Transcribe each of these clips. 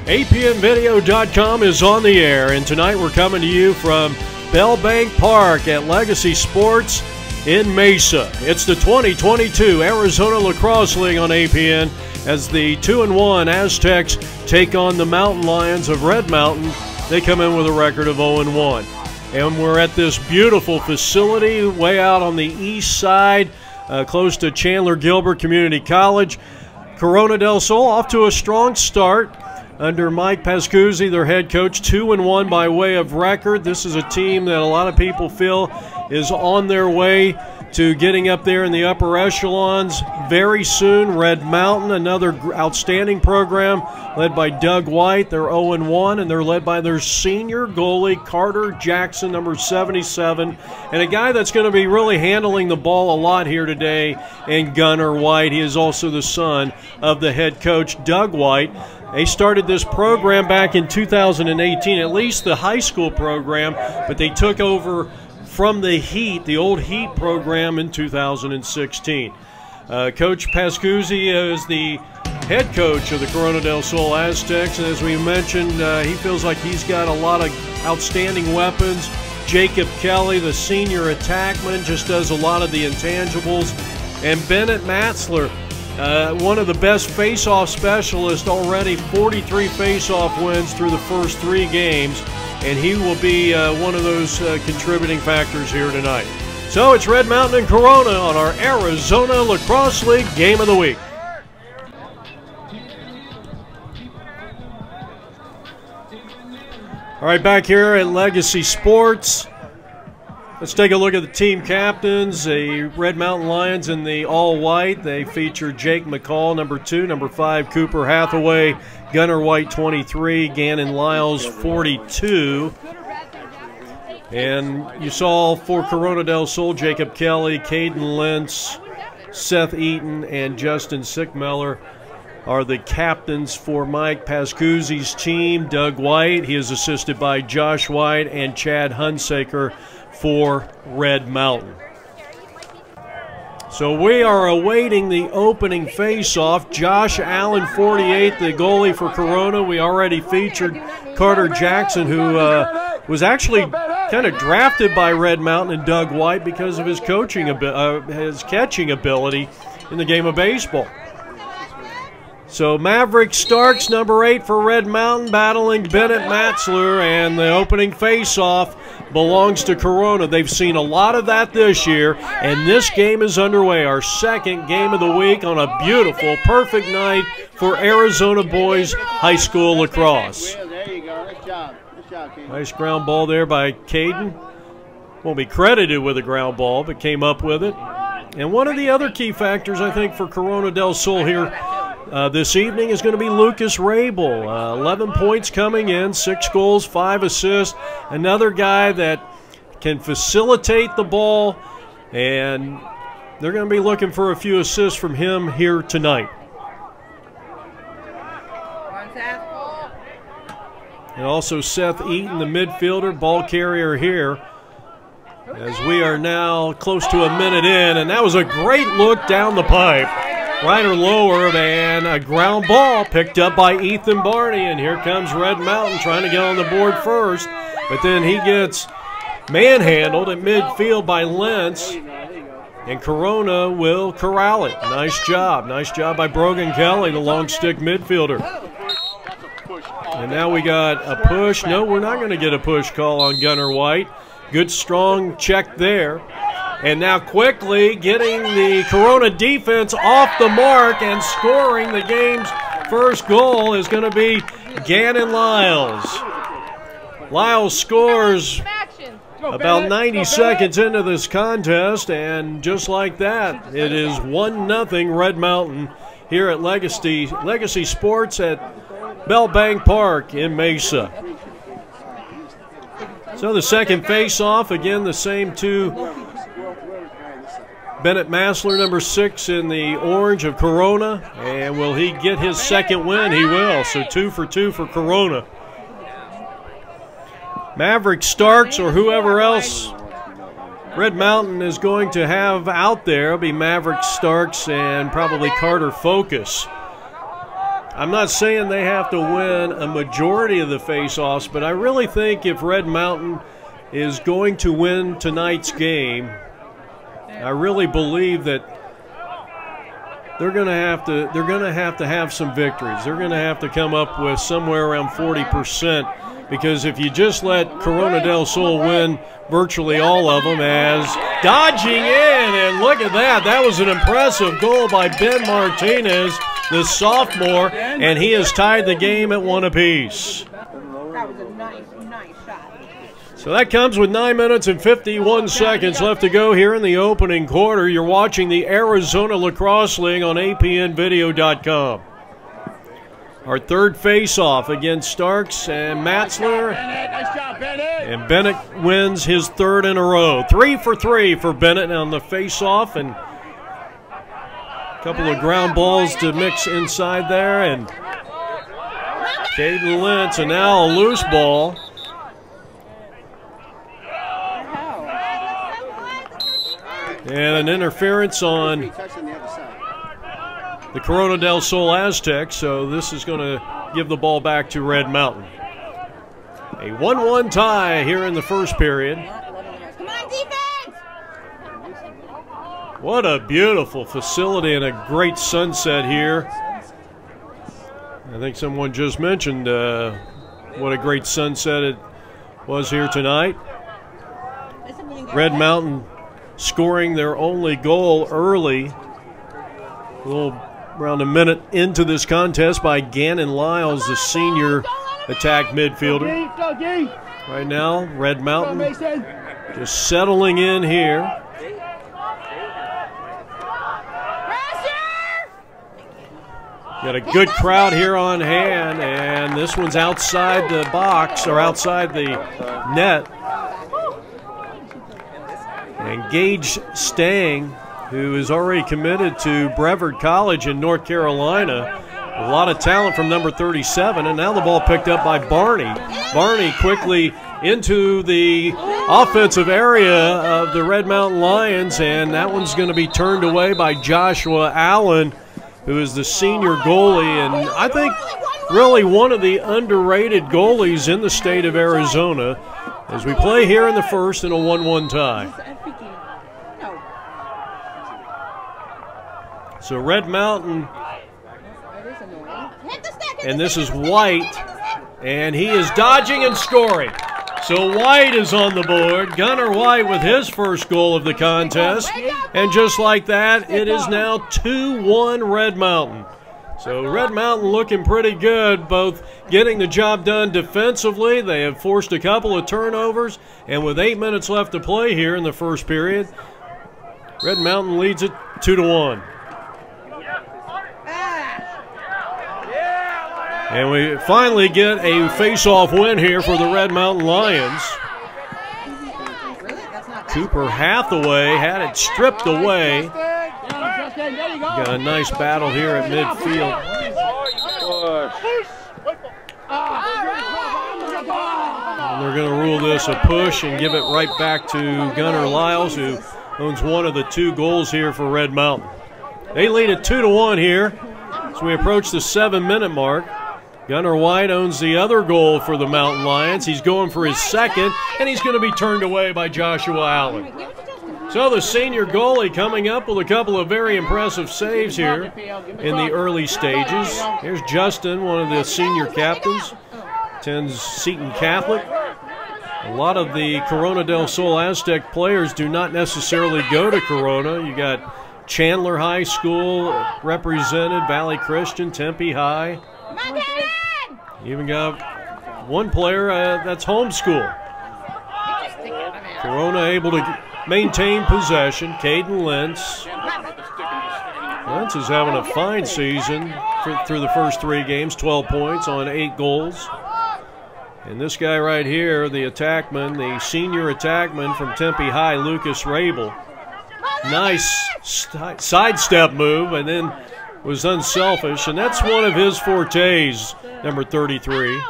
APNvideo.com is on the air, and tonight we're coming to you from Bell Bank Park at Legacy Sports in Mesa. It's the 2022 Arizona Lacrosse League on APN as the 2-1 Aztecs take on the Mountain Lions of Red Mountain. They come in with a record of 0-1. And we're at this beautiful facility way out on the east side, close to Chandler Gilbert Community College. Corona del Sol off to a strong start under Mike Pascuzzi, their head coach, 2-1 by way of record. This is a team that a lot of people feel is on their way to getting up there in the upper echelons very soon. Red Mountain, another outstanding program led by Doug White. They're 0-1, and they're led by their senior goalie, Carter Jackson, number 77, and a guy that's going to be really handling the ball a lot here today, and Gunnar White. He is also the son of the head coach, Doug White. They started this program back in 2018, at least the high school program, but they took over from the Heat, the old Heat program, in 2016. Coach Pascuzzi is the head coach of the Corona del Sol Aztecs, and as we mentioned, he feels like he's got a lot of outstanding weapons. Jacob Kelly, the senior attackman, just does a lot of the intangibles. And Bennett Matzler, one of the best face-off specialists already, 43 face-off wins through the first 3 games, and he will be one of those contributing factors here tonight. So it's Red Mountain and Corona on our Arizona Lacrosse League Game of the Week. All right, back here at Legacy Sports, let's take a look at the team captains. The Red Mountain Lions in the all-white. They feature Jake McCall, number 2, number 5, Cooper Hathaway, Gunnar White, 23, Gannon Lyles, 42. And you saw for Corona del Sol, Jacob Kelly, Caden Lentz, Seth Eaton, and Justin Sickmeller are the captains for Mike Pascuzzi's team. Doug White, he is assisted by Josh White and Chad Hunsaker for Red Mountain. So we are awaiting the opening face-off. Josh Allen, 48, the goalie for Corona. We already featured Carter Jackson, who was actually kind of drafted by Red Mountain and Doug White because of his his catching ability in the game of baseball. So Maverick Starks, number 8 for Red Mountain, battling Bennett Matzler, and the opening face-off belongs to Corona. They've seen a lot of that this year, and this game is underway, our second game of the week on a beautiful, perfect night for Arizona boys high school lacrosse. There you go. Nice job. Nice job, Caden. Nice ground ball there by Caden. Won't be credited with a ground ball, but came up with it. And one of the other key factors, I think, for Corona del Sol here this evening is going to be Lucas Rabel. 11 points coming in, 6 goals, 5 assists. Another guy that can facilitate the ball, and they're going to be looking for a few assists from him here tonight. And also Seth Eaton, the midfielder, ball carrier here, as we are now close to a minute in, and that was a great look down the pipe. Right or lower, and a ground ball picked up by Ethan Barney, and here comes Red Mountain trying to get on the board first, but then he gets manhandled at midfield by Lentz, and Corona will corral it. Nice job by Brogan Kelly, the long stick midfielder. And now we got a push. No, we're not going to get a push call on Gunnar White. Good strong check there. And now quickly getting the Corona defense off the mark and scoring the game's first goal is going to be Gannon Lyles. Lyles scores about 90 seconds into this contest, and just like that, it is 1-0 Red Mountain here at Legacy Sports at Bell Bank Park in Mesa. So the second face-off, again, the same two. Bennett Matzler, number 6 in the orange of Corona, and will he get his second win? He will, so 2 for 2 for Corona. Maverick Starks or whoever else Red Mountain is going to have out there will be Maverick Starks and probably Carter Focus. I'm not saying they have to win a majority of the face-offs, but I really think if Red Mountain is going to win tonight's game, I really believe that they're going to have some victories. They're going to have to come up with somewhere around 40%, because if you just let Corona del Sol win virtually all of them, as dodging in, and look at that. That was an impressive goal by Ben Martinez, the sophomore, and he has tied the game at 1 apiece. That was a nice shot. So that comes with 9 minutes and 51 seconds left to go here in the opening quarter. You're watching the Arizona Lacrosse League on apnvideo.com. Our third face-off against Starks and Matzler. Nice job, Bennett. And Bennett wins his third in a row. 3 for 3 for Bennett on the face-off, and a couple of ground balls to mix inside there. And Caden Lentz, and now a loose ball. And an interference on the Corona del Sol Aztecs, so this is going to give the ball back to Red Mountain. A 1-1 tie here in the first period. Come on, defense! What a beautiful facility and a great sunset here. I think someone just mentioned what a great sunset it was here tonight. Red Mountain scoring their only goal early, a little around a minute into this contest, by Gannon Lyles, the senior attack midfielder. Right now, Red Mountain just settling in here. Got a good crowd here on hand, and this one's outside the box, or outside the net. And Gage Stang, who is already committed to Brevard College in North Carolina. A lot of talent from number 37, and now the ball picked up by Barney. Barney quickly into the offensive area of the Red Mountain Lions, and that one's going to be turned away by Joshua Allen, who is the senior goalie, and I think really one of the underrated goalies in the state of Arizona, as we play here in the first in a 1-1 tie. So Red Mountain, and this is White, and he is dodging and scoring. So White is on the board. Gunnar White with his first goal of the contest. And just like that, it is now 2-1 Red Mountain. So Red Mountain looking pretty good, both getting the job done defensively. They have forced a couple of turnovers, and with 8 minutes left to play here in the first period, Red Mountain leads it 2-1. And we finally get a face-off win here for the Red Mountain Lions. Cooper Hathaway had it stripped away. Got a nice battle here at midfield. And they're going to rule this a push and give it right back to Gunnar Lyles, who owns one of the 2 goals here for Red Mountain. They lead it 2-1 here as we approach the 7-minute mark. Gunnar White owns the other goal for the Mountain Lions. He's going for his second, and he's going to be turned away by Joshua Allen. So the senior goalie coming up with a couple of very impressive saves here in the early stages. Here's Justin, one of the senior captains, attends Seton Catholic. A lot of the Corona del Sol Aztec players do not necessarily go to Corona. You got Chandler High School represented, Valley Christian, Tempe High. You even got one player that's homeschool. Corona able to maintain possession. Caden Lentz. Lentz is having a fine season through the first 3 games, 12 points on 8 goals. And this guy right here, the attackman, the senior attackman from Tempe High, Lucas Rabel. Nice sidestep move, and then was unselfish, and that's one of his fortes, number 33.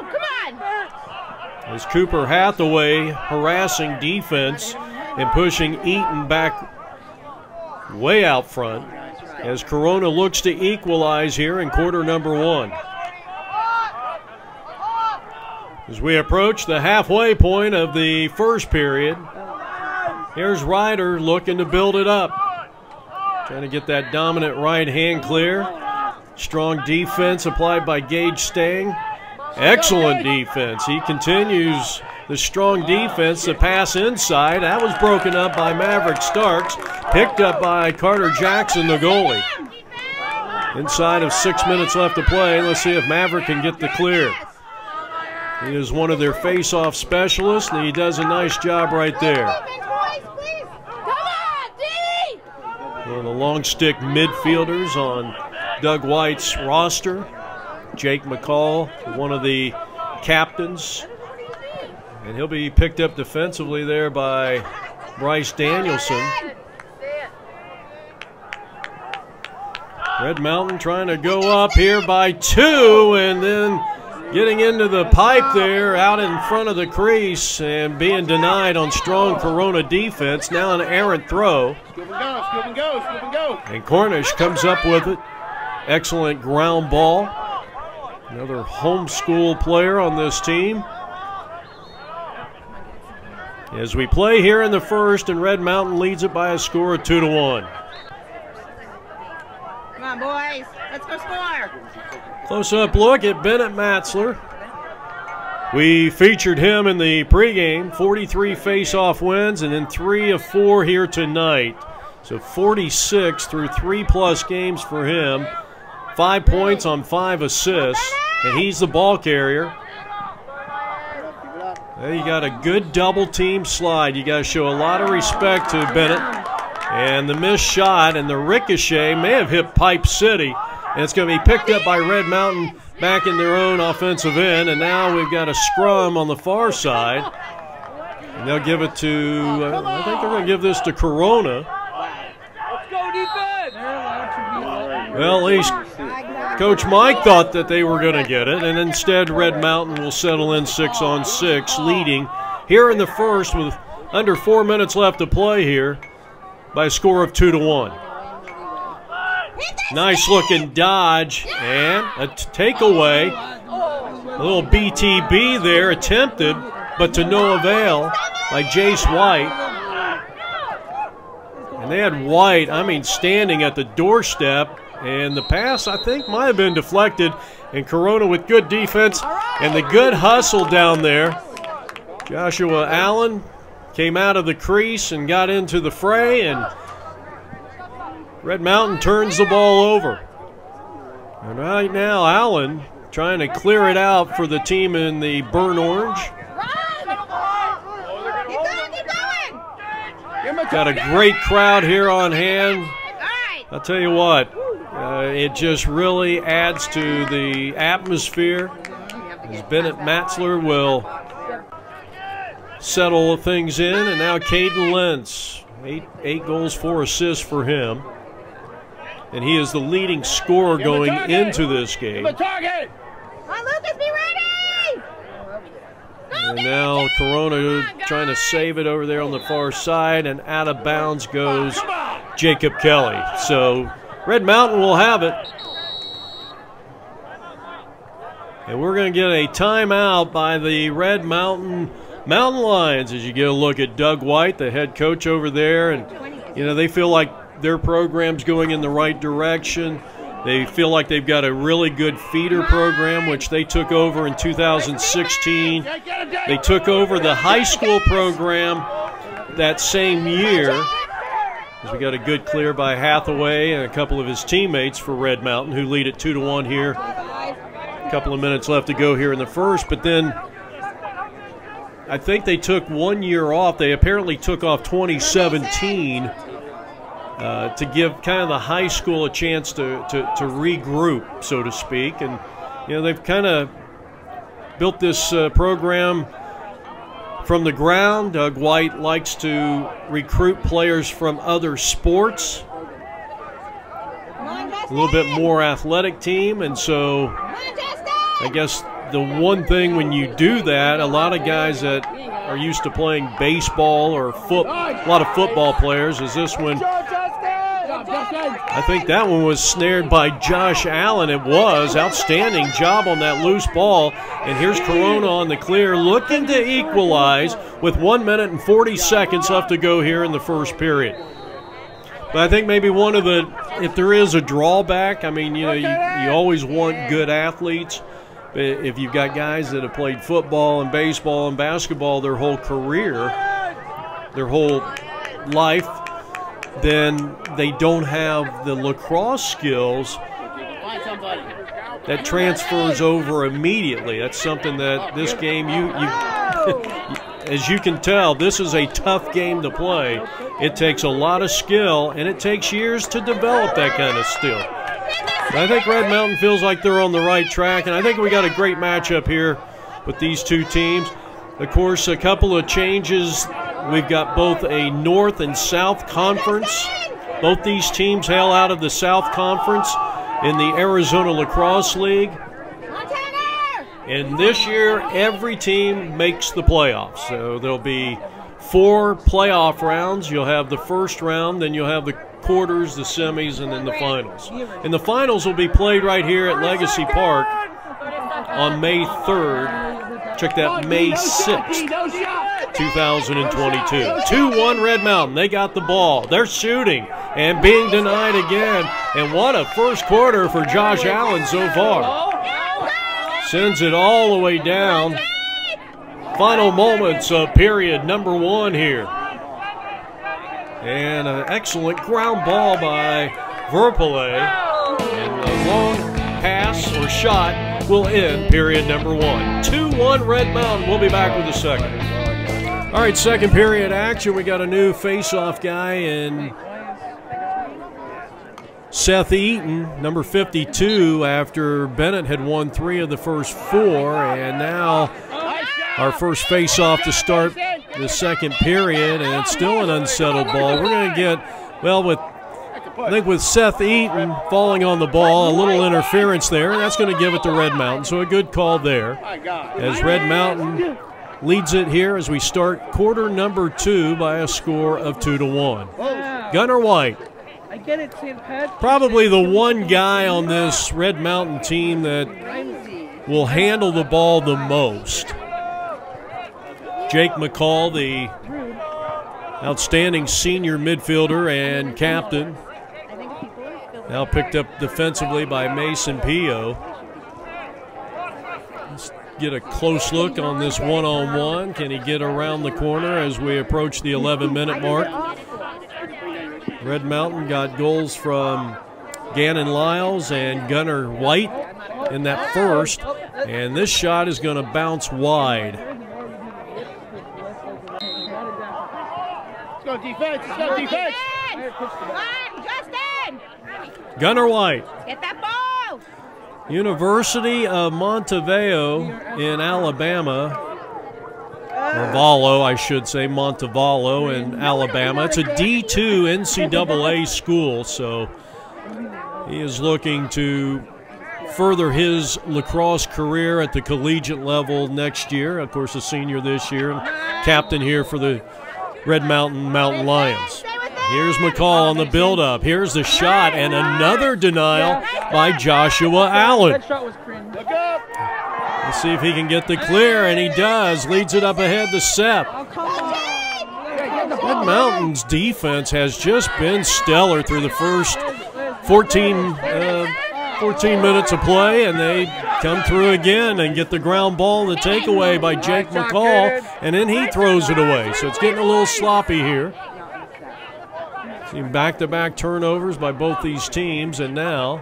As Cooper Hathaway harassing defense and pushing Eaton back way out front as Corona looks to equalize here in quarter number 1. As we approach the halfway point of the first period, here's Ryder looking to build it up. Trying to get that dominant right hand clear. Strong defense applied by Gage Stang. Excellent defense. He continues the strong defense. The pass inside. That was broken up by Maverick Starks. Picked up by Carter Jackson, the goalie. Inside of 6 minutes left to play. Let's see if Maverick can get the clear. He is one of their face-off specialists, and he does a nice job right there. One of the long stick midfielders on Doug White's roster. Jake McCall, one of the captains. And he'll be picked up defensively there by Bryce Danielson. Red Mountain trying to go up here by 2, and then getting into the pipe there out in front of the crease and being denied on strong Corona defense. Now an errant throw. Scoop and go, scoop and go, scoop and go. And Cornish comes up with it. Excellent ground ball. Another homeschool player on this team. As we play here in the first, and Red Mountain leads it by a score of 2-1. Come on, boys. Let's go score. Close-up look at Bennett Matzler. We featured him in the pregame. 43 face-off wins, and then 3 of 4 here tonight. So 46 through 3+ games for him. 5 points on 5 assists, and he's the ball carrier. Well, you got a good double-team slide. You got to show a lot of respect to Bennett. And the missed shot and the ricochet may have hit Pipe City. And it's going to be picked up by Red Mountain back in their own offensive end. And now we've got a scrum on the far side. And they'll give it to, I think they're going to give this to Corona. Let's go defense! Well, at least Coach Mike thought that they were going to get it. And instead, Red Mountain will settle in 6-on-6, leading here in the first with under 4 minutes left to play here by a score of 2-1. Nice looking dodge and a takeaway. A little BTB there attempted, but to no avail by Jace White. And they had White, standing at the doorstep. And the pass, I think, might have been deflected. And Corona with good defense and the good hustle down there. Joshua Allen came out of the crease and got into the fray, and Red Mountain turns the ball over. And right now, Allen trying to clear it out for the team in the burnt orange. Got a great crowd here on hand. I'll tell you what, it just really adds to the atmosphere as Bennett Matzler will settle things in. And now Caden Lentz, eight goals, 4 assists for him. And he is the leading scorer going into this game. Come on, Lucas, be ready! And now Corona trying to save it over there on the far side, and out of bounds goes Jacob Kelly. So Red Mountain will have it. And we're going to get a timeout by the Red Mountain Lions as you get a look at Doug White, the head coach over there. And, they feel like their program's going in the right direction. They feel like they've got a really good feeder program, which they took over in 2016. They took over the high school program that same year. We got a good clear by Hathaway and a couple of his teammates for Red Mountain, who lead at 2-1 here. A couple of minutes left to go here in the first, but then I think they took 1 year off. They apparently took off 2017 to give kind of the high school a chance to regroup, so to speak. And, they've kind of built this program from the ground. Doug White likes to recruit players from other sports, a little bit more athletic team. And so I guess the one thing when you do that, a lot of guys that are used to playing baseball or a lot of football players, is this when I think that one was snared by Josh Allen. It was. Outstanding job on that loose ball. And here's Corona on the clear, looking to equalize with 1 minute and 40 seconds left to go here in the first period. But I think maybe one of the, if there is a drawback, I mean, you know, you always want good athletes. But if you've got guys that have played football and baseball and basketball their whole career, their whole life, then they don't have the lacrosse skills that transfers over immediately. That's something that this game, as you can tell, this is a tough game to play. It takes a lot of skill, and it takes years to develop that kind of skill. I think Red Mountain feels like they're on the right track, and I think we got a great matchup here with these two teams. Of course, a couple of changes. We've got both a North and South Conference. Both these teams hail out of the South Conference in the Arizona Lacrosse League. And this year, every team makes the playoffs. So there'll be 4 playoff rounds. You'll have the first round, then you'll have the quarters, the semis, and then the finals. And the finals will be played right here at Legacy Park on May 3rd. Check that, May 6th, 2022. 2-1 Red Mountain. They got the ball. They're shooting and being denied again. And what a first quarter for Josh Allen so far. Sends it all the way down. Final moments of period number 1 here. And an excellent ground ball by Verpele. And a long pass or shot will end period number 1. 2-1 Red Mountain. We'll be back with the second. All right, second period action. We got a new face-off guy in Seth Eaton, number 52, after Bennett had won 3 of the first 4. And now our first face-off to start the second period, and it's still an unsettled ball. We're going to get, well, I think with Seth Eaton falling on the ball, a little interference there, and that's going to give it to Red Mountain. So a good call there as Red Mountain leads it here as we start quarter number 2 by a score of 2-1. Gunnar White, probably the one guy on this Red Mountain team that will handle the ball the most. Jake McCall, the outstanding senior midfielder and captain, now picked up defensively by Mason Pio. Let's get a close look on this one-on-one. Can he get around the corner as we approach the 11-minute mark? Red Mountain got goals from Gannon Lyles and Gunnar White in that first, and this shot is going to bounce wide. Let's go defense, let's go defense. Justin! Gunnar White. Get that ball! University of Montevideo in Alabama. Montevallo, I should say, Montevallo in Alabama. It's a D2 NCAA school, so he is looking to further his lacrosse career at the collegiate level next year. Of course, a senior this year, and captain here for the Red Mountain Lions. Here's McCall on the build-up. Here's the shot, and another denial by Joshua Allen. Let's see if he can get the clear, and he does. Leads it up ahead to Sepp. Red Mountain's defense has just been stellar through the first 14 minutes of play, and they come through again and get the ground ball, the takeaway by Jake McCall, and then he throws it away. So it's getting a little sloppy here. See back-to-back turnovers by both these teams, and now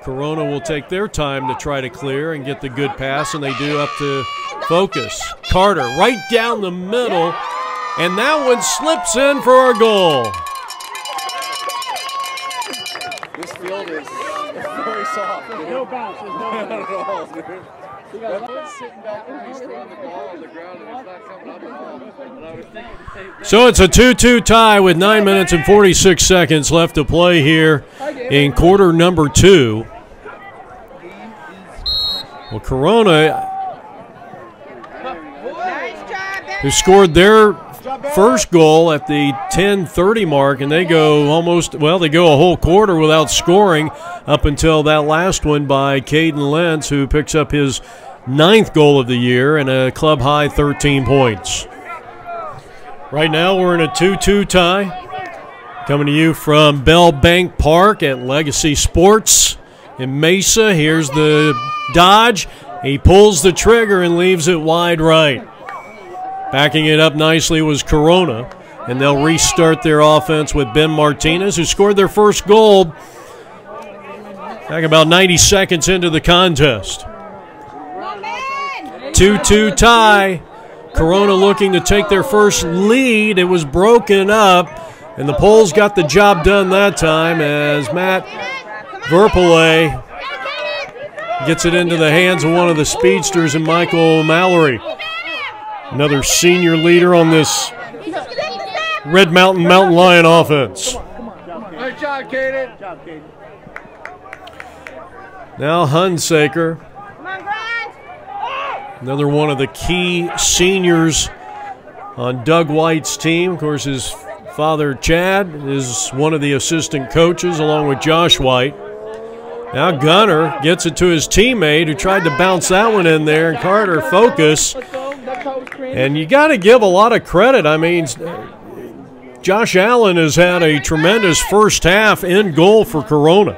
Corona will take their time to try to clear and get the good pass, and they do up to Focus. Carter right down the middle, and that one slips in for a goal. This field is very soft. There's no bounce. There's no bounce at all, dude. Sitting back there, he's throwing the ball on the ground, and it's not coming up at all. And I was thinking the same thing. So it's a 2-2 tie with 9 minutes and 46 seconds left to play here in quarter number 2. Well, Corona, who scored their first goal at the 10:30 mark, and they go they go a whole quarter without scoring up until that last one by Caden Lentz, who picks up his 9th goal of the year and a club-high 13 points. Right now we're in a 2-2 tie. Coming to you from Bell Bank Park at Legacy Sports in Mesa. Here's the dodge. He pulls the trigger and leaves it wide right. Backing it up nicely was Corona, and they'll restart their offense with Ben Martinez, who scored their first goal back about 90 seconds into the contest. 2-2 tie. Corona looking to take their first lead. It was broken up, and the Poles got the job done that time as Matt Verpele gets it into the hands of one of the speedsters and Michael Mallory. Another senior leader on this Red Mountain Lion offense. Nice job, Caden. Now Hunsaker, another one of the key seniors on Doug White's team. Of course, his father, Chad, is one of the assistant coaches along with Josh White. Now Gunner gets it to his teammate who tried to bounce that one in there, and Carter focus. And you got to give a lot of credit. I mean, Josh Allen has had a tremendous first half in goal for Corona.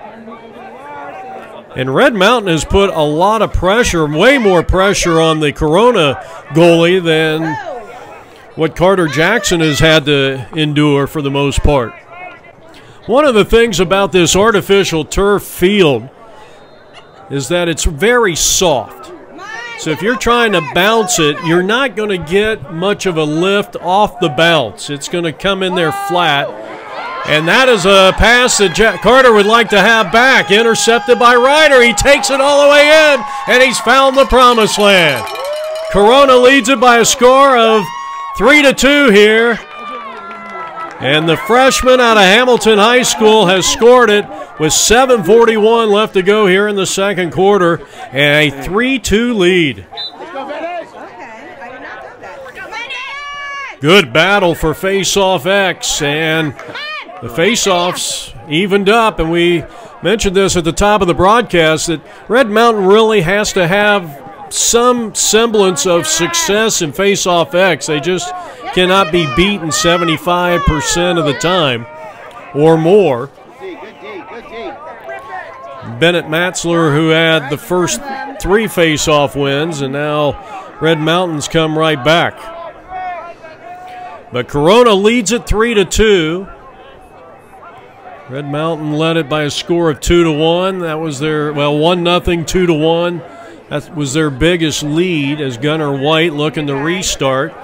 And Red Mountain has put a lot of pressure, way more pressure on the Corona goalie than what Carter Jackson has had to endure for the most part. One of the things about this artificial turf field is that it's very soft. So if you're trying to bounce it, you're not going to get much of a lift off the bounce. It's going to come in there flat. And that is a pass that Carter would like to have back. Intercepted by Ryder. He takes it all the way in, and he's found the promised land. Corona leads it by a score of 3-2 here. And the freshman out of Hamilton High School has scored it with 7:41 left to go here in the second quarter, and a 3-2 lead. Good battle for face-off X, and the face-offs evened up, and we mentioned this at the top of the broadcast that Red Mountain really has to have some semblance of success in face-off X. They just cannot be beaten 75% of the time or more. Bennett Matzler, who had the first 3 face-off wins, and now Red Mountain's come right back. But Corona leads it 3-2. Red Mountain led it by a score of 2-1. That was their, 1-0, 2-1. That was their biggest lead as Gunnar White looking to restart.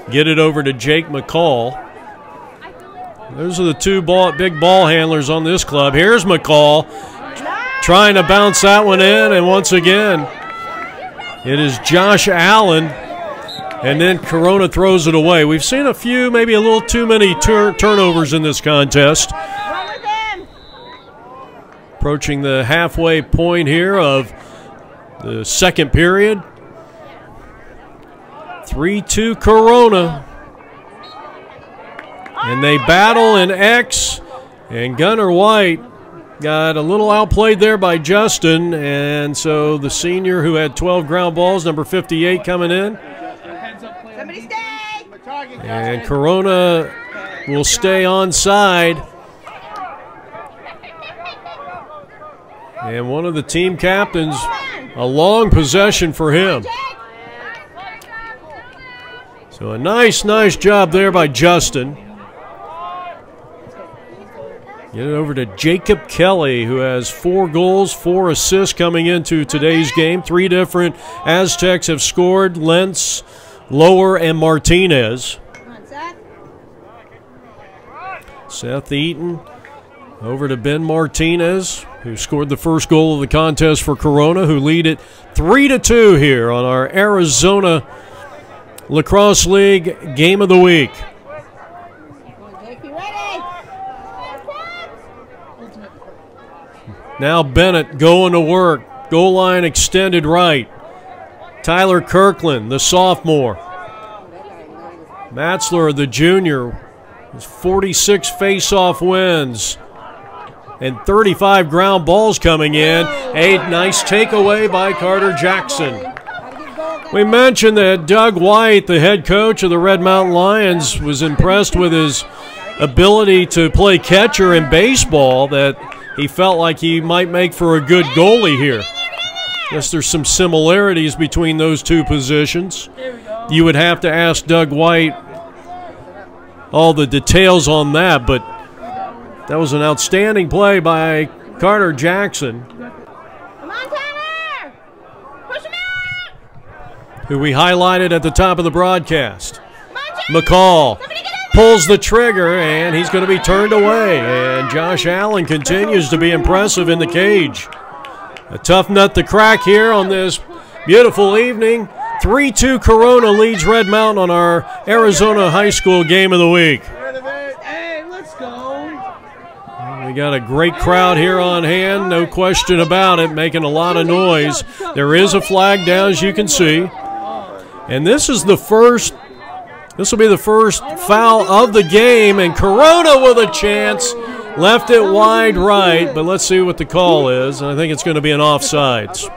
Get it over to Jake McCall. Those are the 2 big ball handlers on this club. Here's McCall trying to bounce that one in, and once again, it is Josh Allen, and then Corona throws it away. We've seen a few, maybe a little too many turnovers in this contest. Approaching the halfway point here of the second period. 3-2 Corona. And they battle in X, and Gunnar White got a little outplayed there by Justin, and so the senior who had 12 ground balls, number 58, coming in. Somebody stay. And Corona will stay onside. And one of the team captains, a long possession for him. So a nice job there by Justin. Get it over to Jacob Kelly, who has 4 goals, 4 assists coming into today's game. 3 different Aztecs have scored: Lentz, Lower, and Martinez. Seth Eaton over to Ben Martinez, who scored the first goal of the contest for Corona, who lead it 3-2 here on our Arizona Lacrosse League Game of the Week. Now Bennett going to work. Goal line extended right. Tyler Kirkland, the sophomore. Matzler, the junior, has 46 face-off wins and 35 ground balls coming in. A nice takeaway by Carter Jackson. We mentioned that Doug White, the head coach of the Red Mountain Lions, was impressed with his ability to play catcher in baseball, that he felt like he might make for a good goalie here. Guess there's some similarities between those two positions. You would have to ask Doug White all the details on that, but that was an outstanding play by Carter Jackson, Come on, Tanner! Push him out! who we highlighted at the top of the broadcast. Come on, Tanner! McCall Somebody get over pulls the trigger, and he's going to be turned away. And Josh Allen continues to be impressive in the cage. A tough nut to crack here on this beautiful evening. 3-2 Corona leads Red Mountain on our Arizona High School Game of the Week. Hey, let's go. We got a great crowd here on hand, no question about it, making a lot of noise. There is a flag down, as you can see. And this will be the first foul of the game, and Corona with a chance. Left it wide right, but let's see what the call is. I think it's going to be an offsides.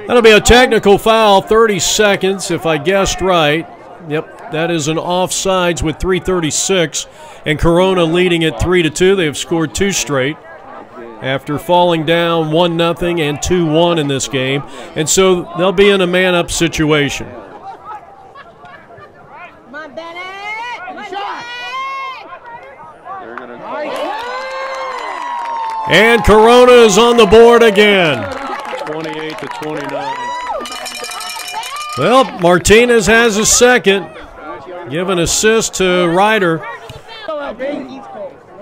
That'll be a technical foul, 30 seconds, if I guessed right. Yep, that is an offsides with 3:36, and Corona leading it 3-2. They have scored 2 straight after falling down 1-0 and 2-1 in this game, and so they'll be in a man-up situation. Come on, Bennett! Come on, Bennett! And Corona is on the board again. 28-29. Well, Martinez has a second. Give an assist to Ryder.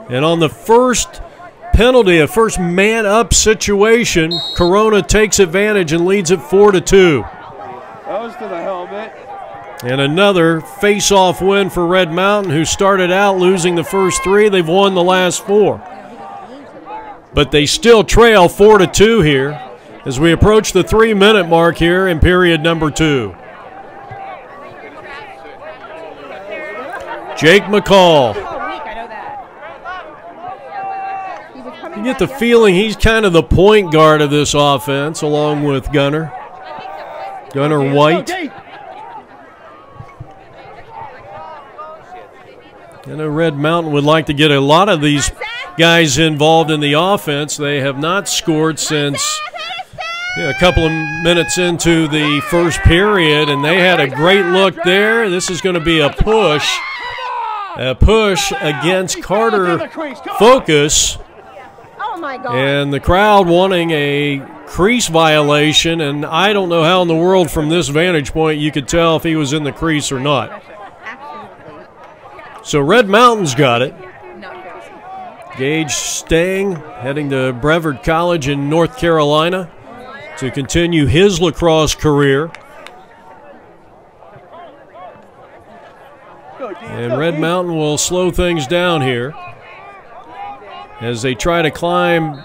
And on the first penalty, a first man-up situation, Corona takes advantage and leads it 4-2. That was to the helmet. And another face-off win for Red Mountain, who started out losing the first 3. They've won the last 4. But they still trail 4-2 here as we approach the 3-minute mark here in period number 2. Jake McCall. You get the feeling he's kind of the point guard of this offense, along with Gunner White. I know Red Mountain would like to get a lot of these guys involved in the offense. They have not scored since a couple of minutes into the first period, and they had a great look there. This is going to be a push against Carter Focus. Oh, my God. And the crowd wanting a crease violation, and I don't know how in the world from this vantage point you could tell if he was in the crease or not. So Red Mountain's got it. Gage Stang heading to Brevard College in North Carolina to continue his lacrosse career. And Red Mountain will slow things down here as they try to climb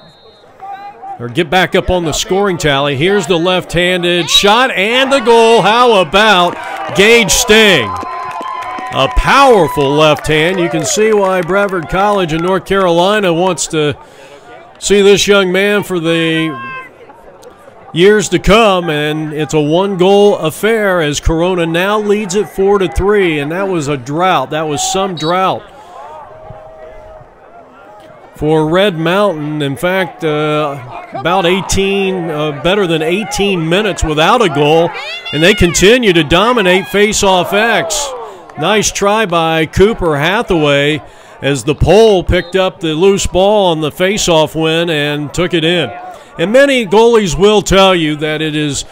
or get back up on the scoring tally. Here's the left-handed shot and the goal. How about Gage Stang? A powerful left hand. You can see why Brevard College in North Carolina wants to see this young man for the years to come, and it's a 1-goal affair as Corona now leads it 4-3, and that was a drought. That was some drought for Red Mountain. In fact, about better than 18 minutes without a goal, and they continue to dominate face-off X. Nice try by Cooper Hathaway as the pole picked up the loose ball on the face-off win and took it in. And many goalies will tell you that it is,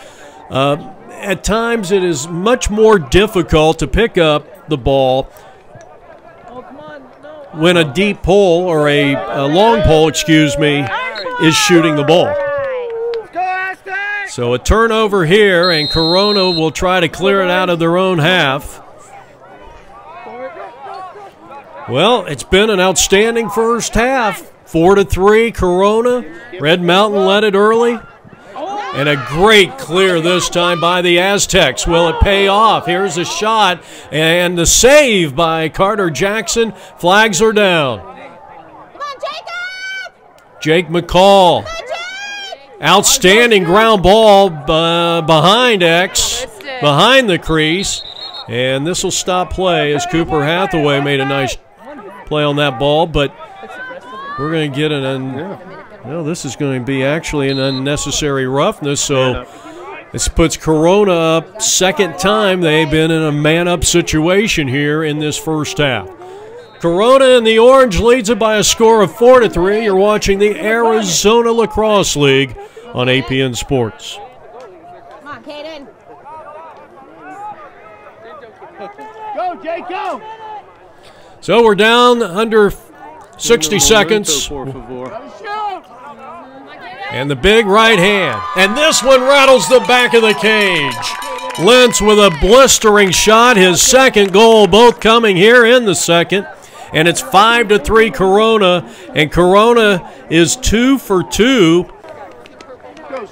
at times it is much more difficult to pick up the ball when a deep pole or a long pole, is shooting the ball. So a turnover here, and Corona will try to clear it out of their own half. Well, it's been an outstanding first half. 4-3 Corona. Red Mountain led it early. And a great clear this time by the Aztecs. Will it pay off? Here's a shot and the save by Carter Jackson. Flags are down. Come on, Jacob! Jake McCall. Outstanding ground ball behind X, behind the crease. And this will stop play as Cooper Hathaway made a nice play on that ball. But we're going to get well, this is going to be actually an unnecessary roughness. So this puts Corona up second time they've been in a man-up situation here in this first half. Corona in the orange leads it by a score of 4-3. You're watching the Arizona Lacrosse League on APN Sports. Come on, Caden. Go, Jake, go! So we're down under 60 seconds. And the big right hand. And this one rattles the back of the cage. Lentz with a blistering shot. His second goal, both coming here in the second. And it's 5-3 Corona. And Corona is 2 for 2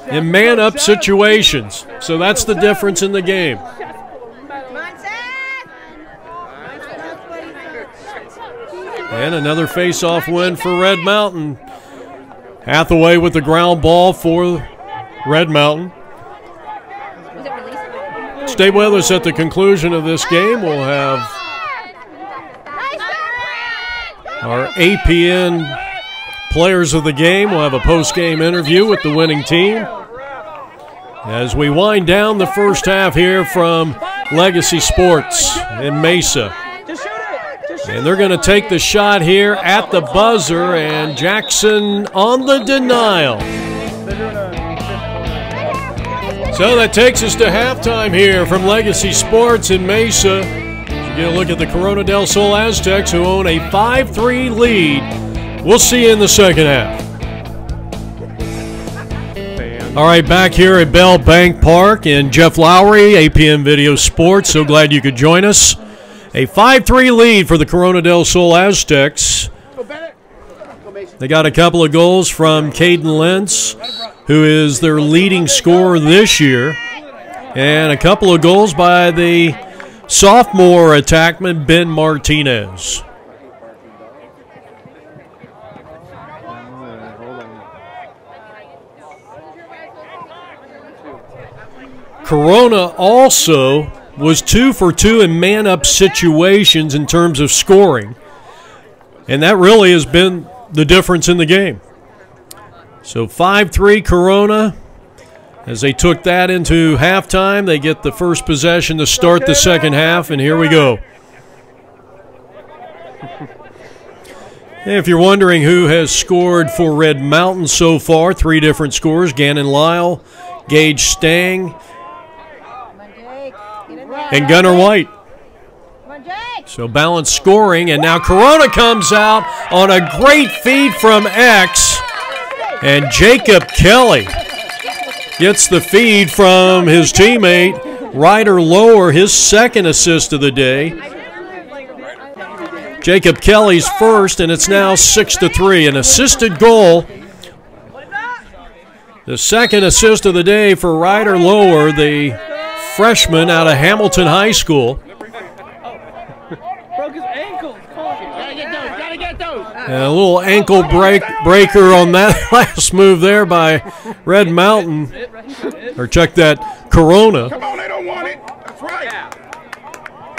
in man-up situations. So that's the difference in the game. And another face-off win for Red Mountain. Hathaway with the ground ball for Red Mountain. Stay with us at the conclusion of this game. We'll have our APN players of the game. We'll have a post-game interview with the winning team as we wind down the first half here from Legacy Sports in Mesa. And they're going to take the shot here at the buzzer, and Jackson on the denial. So that takes us to halftime here from Legacy Sports in Mesa. You get a look at the Corona del Sol Aztecs, who own a 5-3 lead. We'll see you in the second half. All right, back here at Bell Bank Park, and Jeff Lowry, APN Video Sports. So glad you could join us. A 5-3 lead for the Corona del Sol Aztecs. They got a couple of goals from Caden Lentz, who is their leading scorer this year, and a couple of goals by the sophomore attackman, Ben Martinez. Corona also was 2 for 2 in man-up situations in terms of scoring. And that really has been the difference in the game. So 5-3 Corona. As they took that into halftime, they get the first possession to start the second half, and here we go. If you're wondering who has scored for Red Mountain so far, 3 different scores: Gannon Lyle, Gage Stang, and Gunnar White. So balanced scoring, and now Corona comes out on a great feed from X, and Jacob Kelly gets the feed from his teammate Ryder Lower, his second assist of the day. Jacob Kelly's first, and it's now 6-3. An assisted goal. The second assist of the day for Ryder Lower, the freshman out of Hamilton High School. Broke his ankle. Gotta get those. And a little ankle breaker on that last move there by Red Mountain. Or check that, Corona. Come on, they don't want it. That's right.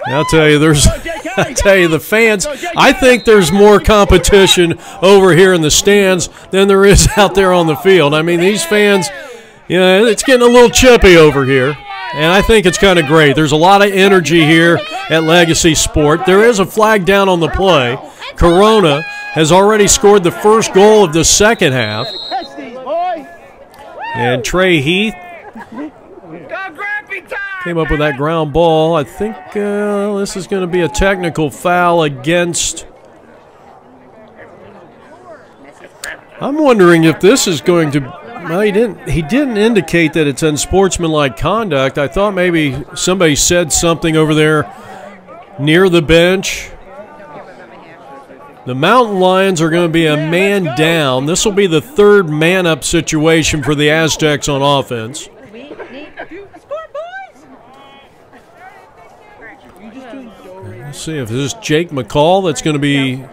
I'll tell you, the fans, I think there's more competition over here in the stands than there is out there on the field. I mean, these fans, it's getting a little chippy over here. And I think it's kind of great. There's a lot of energy here at Legacy Sport. There is a flag down on the play. Corona has already scored the first goal of the second half. And Trey Heath came up with that ground ball. I think this is going to be a technical foul against... I'm wondering if this is going to... Well, he didn't indicate that it's unsportsmanlike conduct. I thought maybe somebody said something over there near the bench. The Mountain Lions are going to be a man down. This will be the third man-up situation for the Aztecs on offense. Let's see if this is Jake McCall that's going to be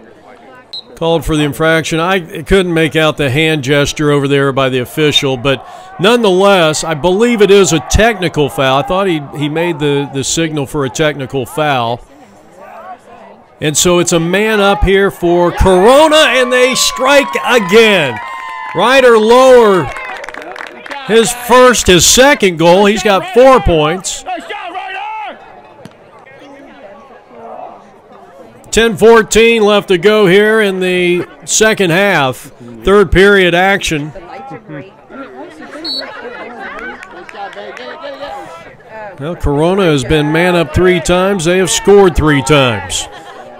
called for the infraction. I couldn't make out the hand gesture over there by the official, but nonetheless, I believe it is a technical foul. I thought he made the signal for a technical foul. And so it's a man up here for Corona, and they strike again. Ryder Lower, his second goal. He's got 4 points. 10-14 left to go here in the second half. Third period action. Well, Corona has been man up 3 times. They have scored 3 times.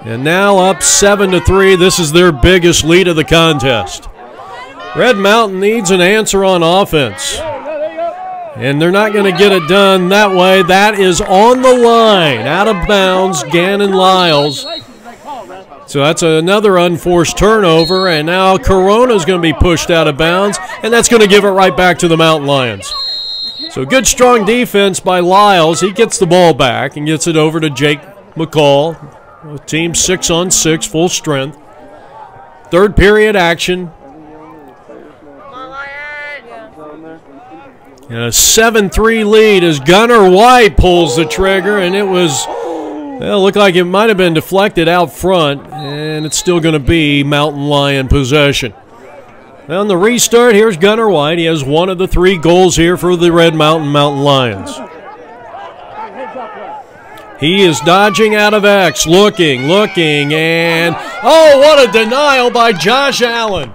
And now up 7-3. This is their biggest lead of the contest. Red Mountain needs an answer on offense. And they're not going to get it done that way. That is on the line. Out of bounds, Gannon Lyles. So that's another unforced turnover, and now Corona's going to be pushed out of bounds, and that's going to give it right back to the Mountain Lions. So good, strong defense by Lyles. He gets the ball back and gets it over to Jake McCall. Team 6-on-6, full strength. Third period action. And a 7-3 lead as Gunnar White pulls the trigger, and it was... Well, it looked like it might have been deflected out front, and it's still going to be Mountain Lion possession. On the restart, here's Gunnar White. He has one of the 3 goals here for the Red Mountain Lions. He is dodging out of X, looking, and oh, what a denial by Josh Allen.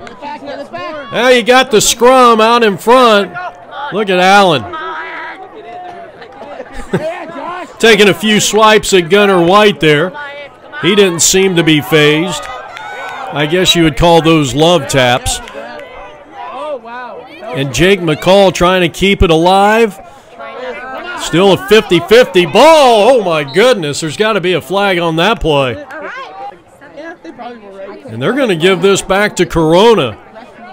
Now you got the scrum out in front. Look at Allen. Taking a few swipes at Gunnar White there. He didn't seem to be phased. I guess you would call those love taps. And Jake McCall trying to keep it alive. Still a 50-50 ball. Oh, my goodness. There's got to be a flag on that play. And they're going to give this back to Corona.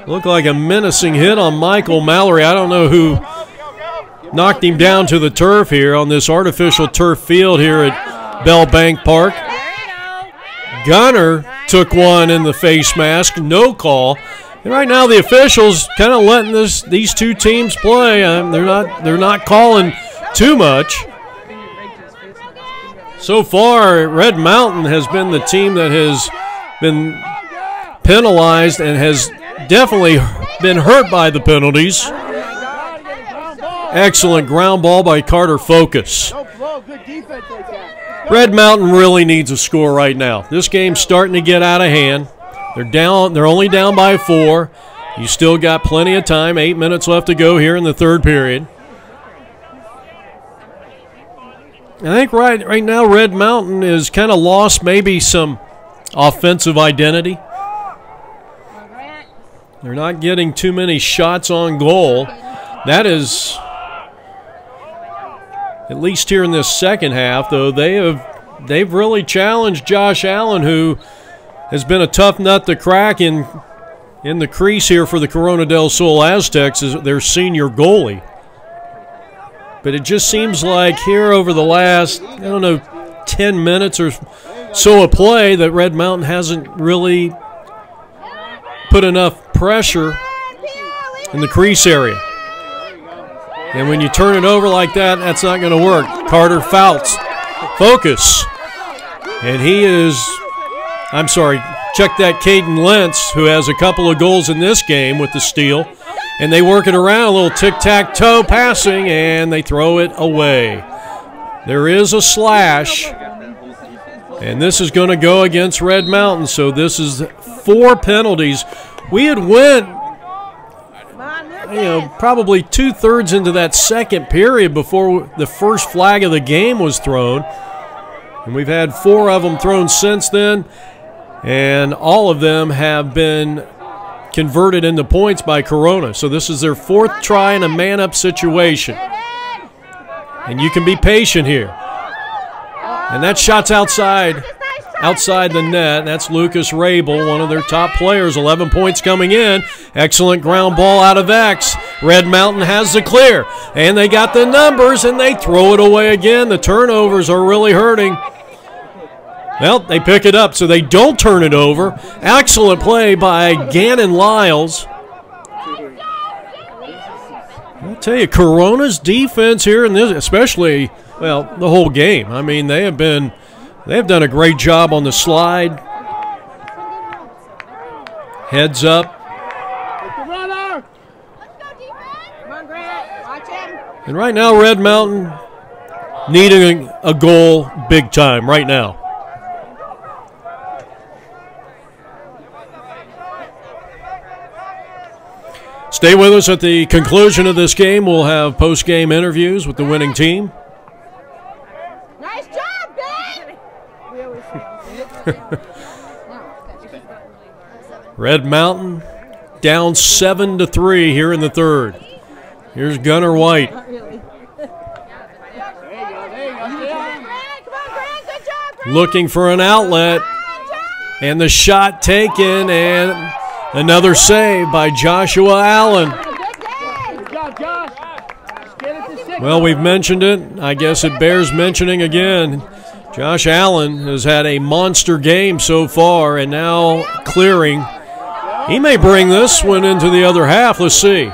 Looked like a menacing hit on Michael Mallory. I don't know who knocked him down to the turf here on this artificial turf field here at Bell Bank Park. Gunner took one in the face mask, no call. And right now the officials kind of letting these 2 teams play. They're not calling too much. So far, Red Mountain has been the team that has been penalized and has definitely been hurt by the penalties. Excellent ground ball by Carter Focus. Red Mountain really needs a score right now. This game's starting to get out of hand. They're only down by 4. You still got plenty of time. 8 minutes left to go here in the third period. I think right now Red Mountain is kind of lost maybe some offensive identity. They're not getting too many shots on goal. That is... At least here in this second half, though, they've really challenged Josh Allen, who has been a tough nut to crack in the crease here for the Corona del Sol Aztecs as their senior goalie. But it just seems like here over the last, 10 minutes or so of play that Red Mountain hasn't really put enough pressure in the crease area. And when you turn it over like that, that's not going to work. Carter Fouts. Focus. And he is, check that Caden Lentz, who has a couple of goals in this game with the steal. And they work it around, a little tic-tac-toe passing, and they throw it away. There is a slash. And this is going to go against Red Mountain. So this is 4 penalties. We had went probably 2/3 into that second period before the first flag of the game was thrown. And we've had 4 of them thrown since then, and all of them have been converted into points by Corona. So this is their 4th try in a man-up situation. And you can be patient here. And that shot's outside outside the net. That's Lucas Rabel, one of their top players. 11 points coming in. Excellent ground ball out of X. Red Mountain has the clear, and they got the numbers, and they throw it away again. The turnovers are really hurting. Well, they pick it up, so they don't turn it over. Excellent play by Gannon Lyles. I'll tell you, Corona's defense here in this, especially, well, the whole game. I mean, they've done a great job on the slide. Heads up. And right now, Red Mountain needing a goal big time right now. Stay with us. At the conclusion of this game, we'll have post-game interviews with the winning team. Nice job, Ben! Red Mountain down 7-3 here in the third. Here's Gunnar White. Looking for an outlet. And the shot taken, and another save by Joshua Allen. Well, we've mentioned it. I guess it bears mentioning again. Josh Allen has had a monster game so far, and now clearing. He may bring this one into the other half. Let's see.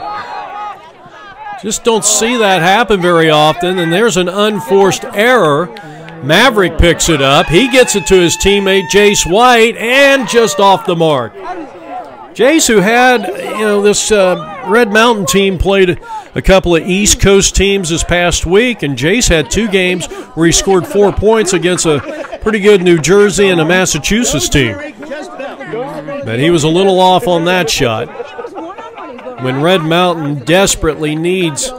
Just don't see that happen very often, and there's an unforced error. Maverick picks it up. He gets it to his teammate, Jace White, and just off the mark. Jace, who had, this Red Mountain team played a couple of East Coast teams this past week, and Jace had 2 games where he scored 4 points against a pretty good New Jersey and a Massachusetts team. But he was a little off on that shot. When Red Mountain desperately needs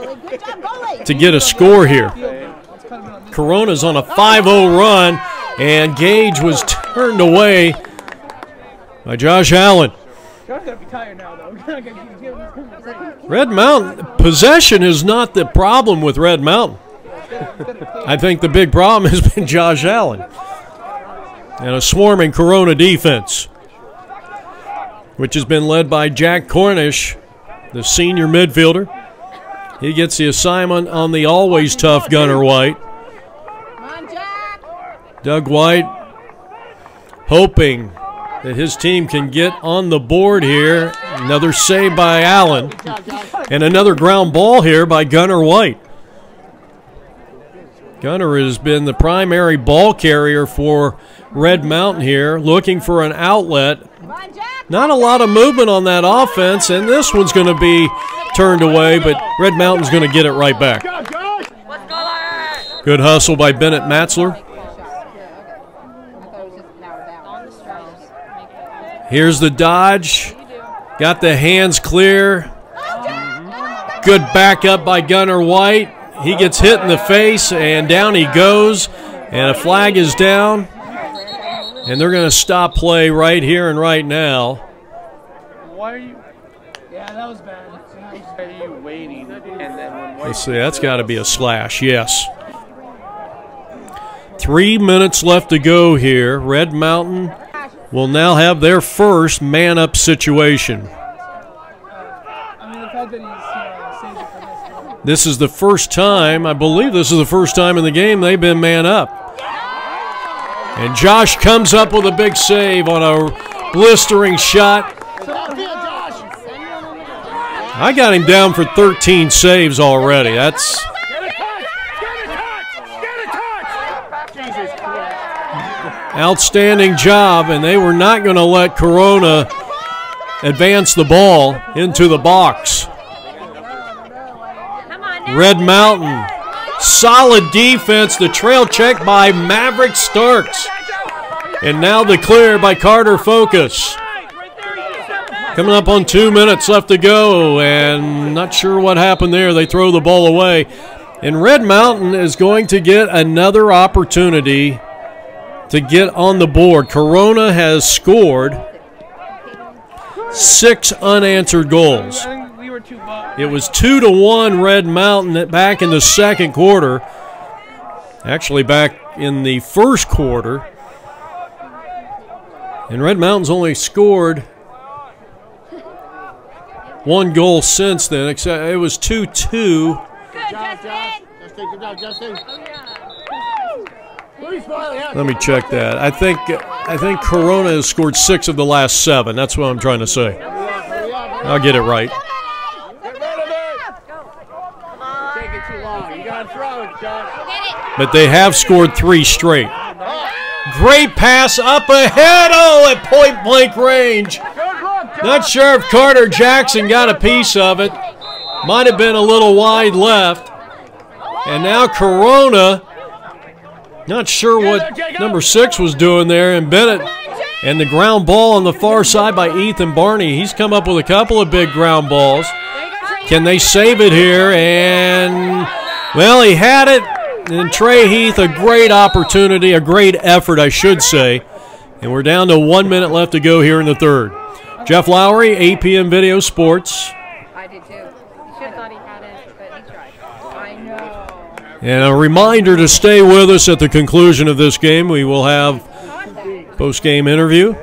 to get a score here. Corona's on a 5-0 run, and Gage was turned away by Josh Allen. Red Mountain, possession is not the problem with Red Mountain. I think the big problem has been Josh Allen and a swarming Corona defense, which has been led by Jack Cornish, the senior midfielder. He gets the assignment on the always tough Gunnar White. Doug White hoping that his team can get on the board here. Another save by Allen. And another ground ball here by Gunnar White. Gunnar has been the primary ball carrier for Red Mountain here, looking for an outlet. Not a lot of movement on that offense, and this one's going to be turned away, but Red Mountain's going to get it right back. Good hustle by Bennett Matzler. Here's the dodge. Got the hands clear. Good backup by Gunnar White. He gets hit in the face, and down he goes. And a flag is down. And they're going to stop play right here and right now. Why are you? Yeah, that was bad. Why are you waiting? And then let's see, that's got to be a slash, yes. 3 minutes left to go here. Red Mountain will now have their first man-up situation. This is the first time, I believe this is the first time in the game they've been man-up. And Josh comes up with a big save on a blistering shot. I got him down for 13 saves already. That's outstanding job, and they were not going to let Corona advance the ball into the box. Red Mountain, solid defense, the trail check by Maverick Starks. And now the clear by Carter Focus. Coming up on 2 minutes left to go, and not sure what happened there. They throw the ball away. And Red Mountain is going to get another opportunity to get on the board. Corona has scored 6 unanswered goals. It was 2-1 Red Mountain back in the second quarter. Actually, back in the first quarter. And Red Mountain's only scored 1 goal since then, except it was 2-2. Good, Justin. Good job, Justin. Let me check that. I think Corona has scored 6 of the last 7. That's what I'm trying to say. I'll get it right. Taking too long. You gotta throw it, Josh. But they have scored 3 straight. Great pass up ahead. Oh, at point-blank range. Not sure if Carter Jackson got a piece of it. Might have been a little wide left. And now Corona, not sure what number 6 was doing there, and Bennett. And the ground ball on the far side by Ethan Barney. He's come up with a couple of big ground balls. Can they save it here? And, well, he had it. And Trey Heath, a great opportunity, a great effort, I should say. And we're down to 1 minute left to go here in the third. Jeff Lowry, APM Video Sports. I did too. You should have thought he had it, but he tried. I know. And a reminder to stay with us at the conclusion of this game. We will have post-game interview.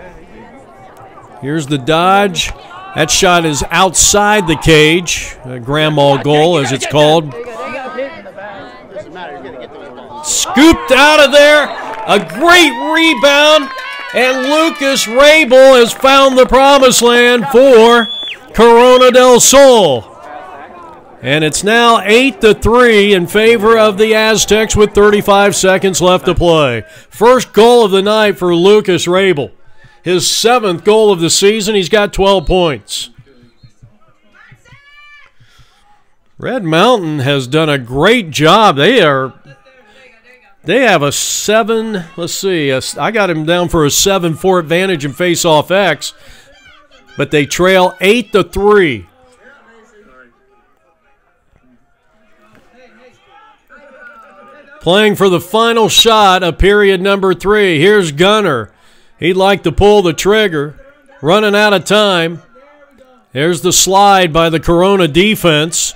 Here's the dodge. That shot is outside the cage. A grandma goal, as it's called. Scooped out of there. A great rebound. And Lucas Rabel has found the promised land for Corona del Sol. And it's now 8-3 in favor of the Aztecs with 35 seconds left to play. First goal of the night for Lucas Rabel. His 7th goal of the season. He's got 12 points. Red Mountain has done a great job. They have a 7, let's see, I got him down for a 7-4 advantage in face-off X, but they trail 8-3. Playing for the final shot of period number 3. Here's Gunner. He'd like to pull the trigger. Running out of time. There's the slide by the Corona defense.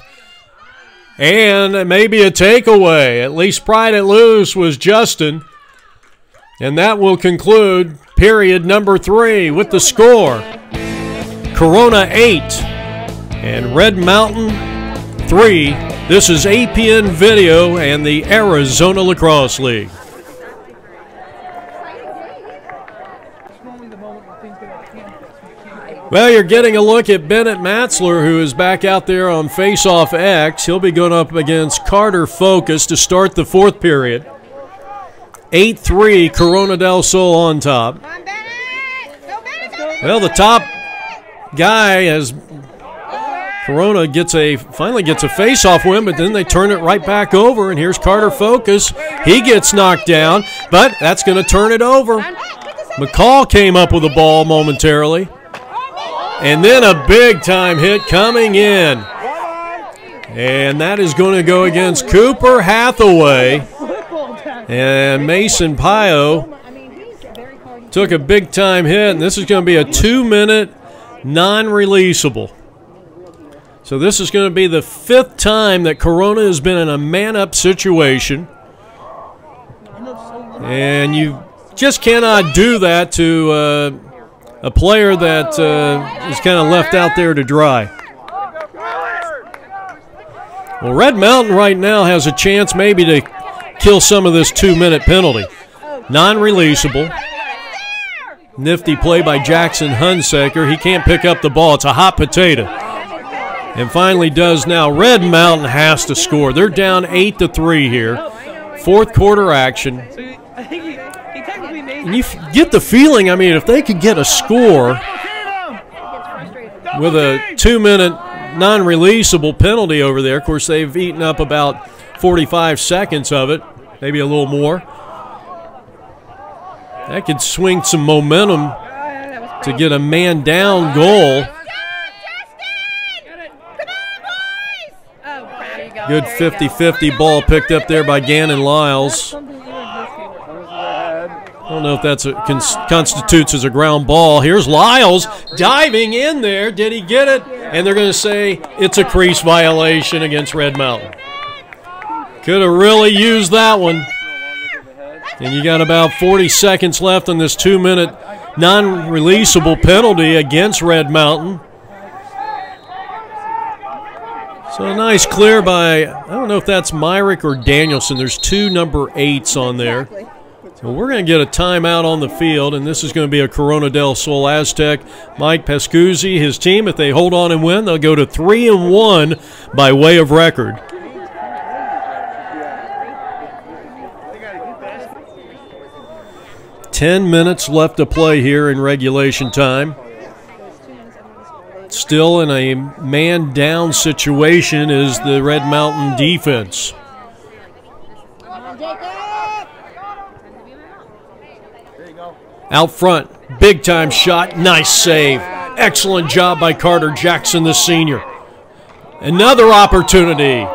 And maybe a takeaway. At least pried it loose was Justin. And that will conclude period number 3 with the score. Corona 8 and Red Mountain 3. This is APN Video and the Arizona Lacrosse League. Well, you're getting a look at Bennett Matzler, who is back out there on face-off X. He'll be going up against Carter Focus to start the 4th period. 8-3, Corona del Sol on top. Well, the top guy as Corona finally gets a face-off win, but then they turn it right back over, and here's Carter Focus. He gets knocked down, but that's going to turn it over. McCall came up with the ball momentarily. And then a big-time hit coming in. And that is going to go against Cooper Hathaway. And Mason Pio took a big-time hit, and this is going to be a 2-minute non-releasable. So this is going to be the 5th time that Corona has been in a man-up situation. And you just cannot do that to a player that is kind of left out there to dry. Well, Red Mountain right now has a chance maybe to kill some of this 2-minute penalty. Non-releasable. Nifty play by Jackson Hunsaker. He can't pick up the ball. It's a hot potato. And finally does now. Red Mountain has to score. They're down 8-3 here. 4th quarter action. And you get the feeling, I mean, if they could get a score with a 2-minute non-releasable penalty over there, of course, they've eaten up about 45 seconds of it, maybe a little more. That could swing some momentum to get a man-down goal. Good 50-50 ball picked up there by Gannon Lyles. I don't know if that's constitutes as a ground ball. Here's Lyles diving in there. Did he get it? And they're going to say it's a crease violation against Red Mountain. Could have really used that one. And you got about 40 seconds left on this 2-minute non-releasable penalty against Red Mountain. So a nice clear by, I don't know if that's Myrick or Danielson. There's 2 number 8s on there. So we're going to get a timeout on the field, and this is going to be a Corona del Sol Aztec. Mike Pascuzzi, his team, if they hold on and win, they'll go to 3-1 by way of record. Ten minutes left to play here in regulation time. Still in a man-down situation is the Red Mountain defense. Out front, big-time shot, nice save. Excellent job by Carter Jackson, the senior. Another opportunity.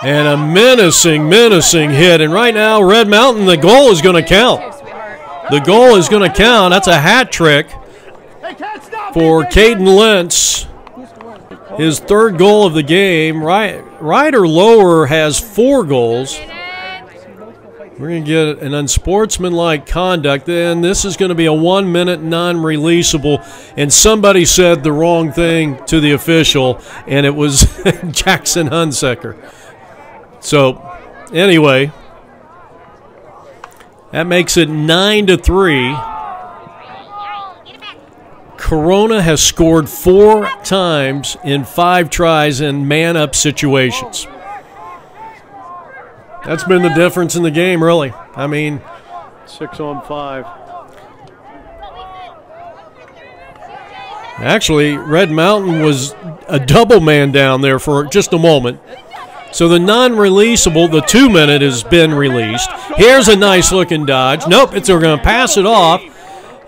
And a menacing hit. And right now, Red Mountain, the goal is going to count. The goal is going to count. That's a hat trick for Caden Lentz. His 3rd goal of the game. Ryder Lower has 4 goals. We're going to get an unsportsmanlike conduct, and this is going to be a 1-minute non-releasable, and somebody said the wrong thing to the official, and it was Jackson Hunsaker. So, anyway, that makes it 9-3. Corona has scored 4 times in 5 tries in man-up situations. That's been the difference in the game, really. I mean, 6 on 5. Actually, Red Mountain was a double man down there for just a moment. So the non-releasable, the 2-minute, has been released. Here's a nice-looking dodge. Nope, they're going to pass it off.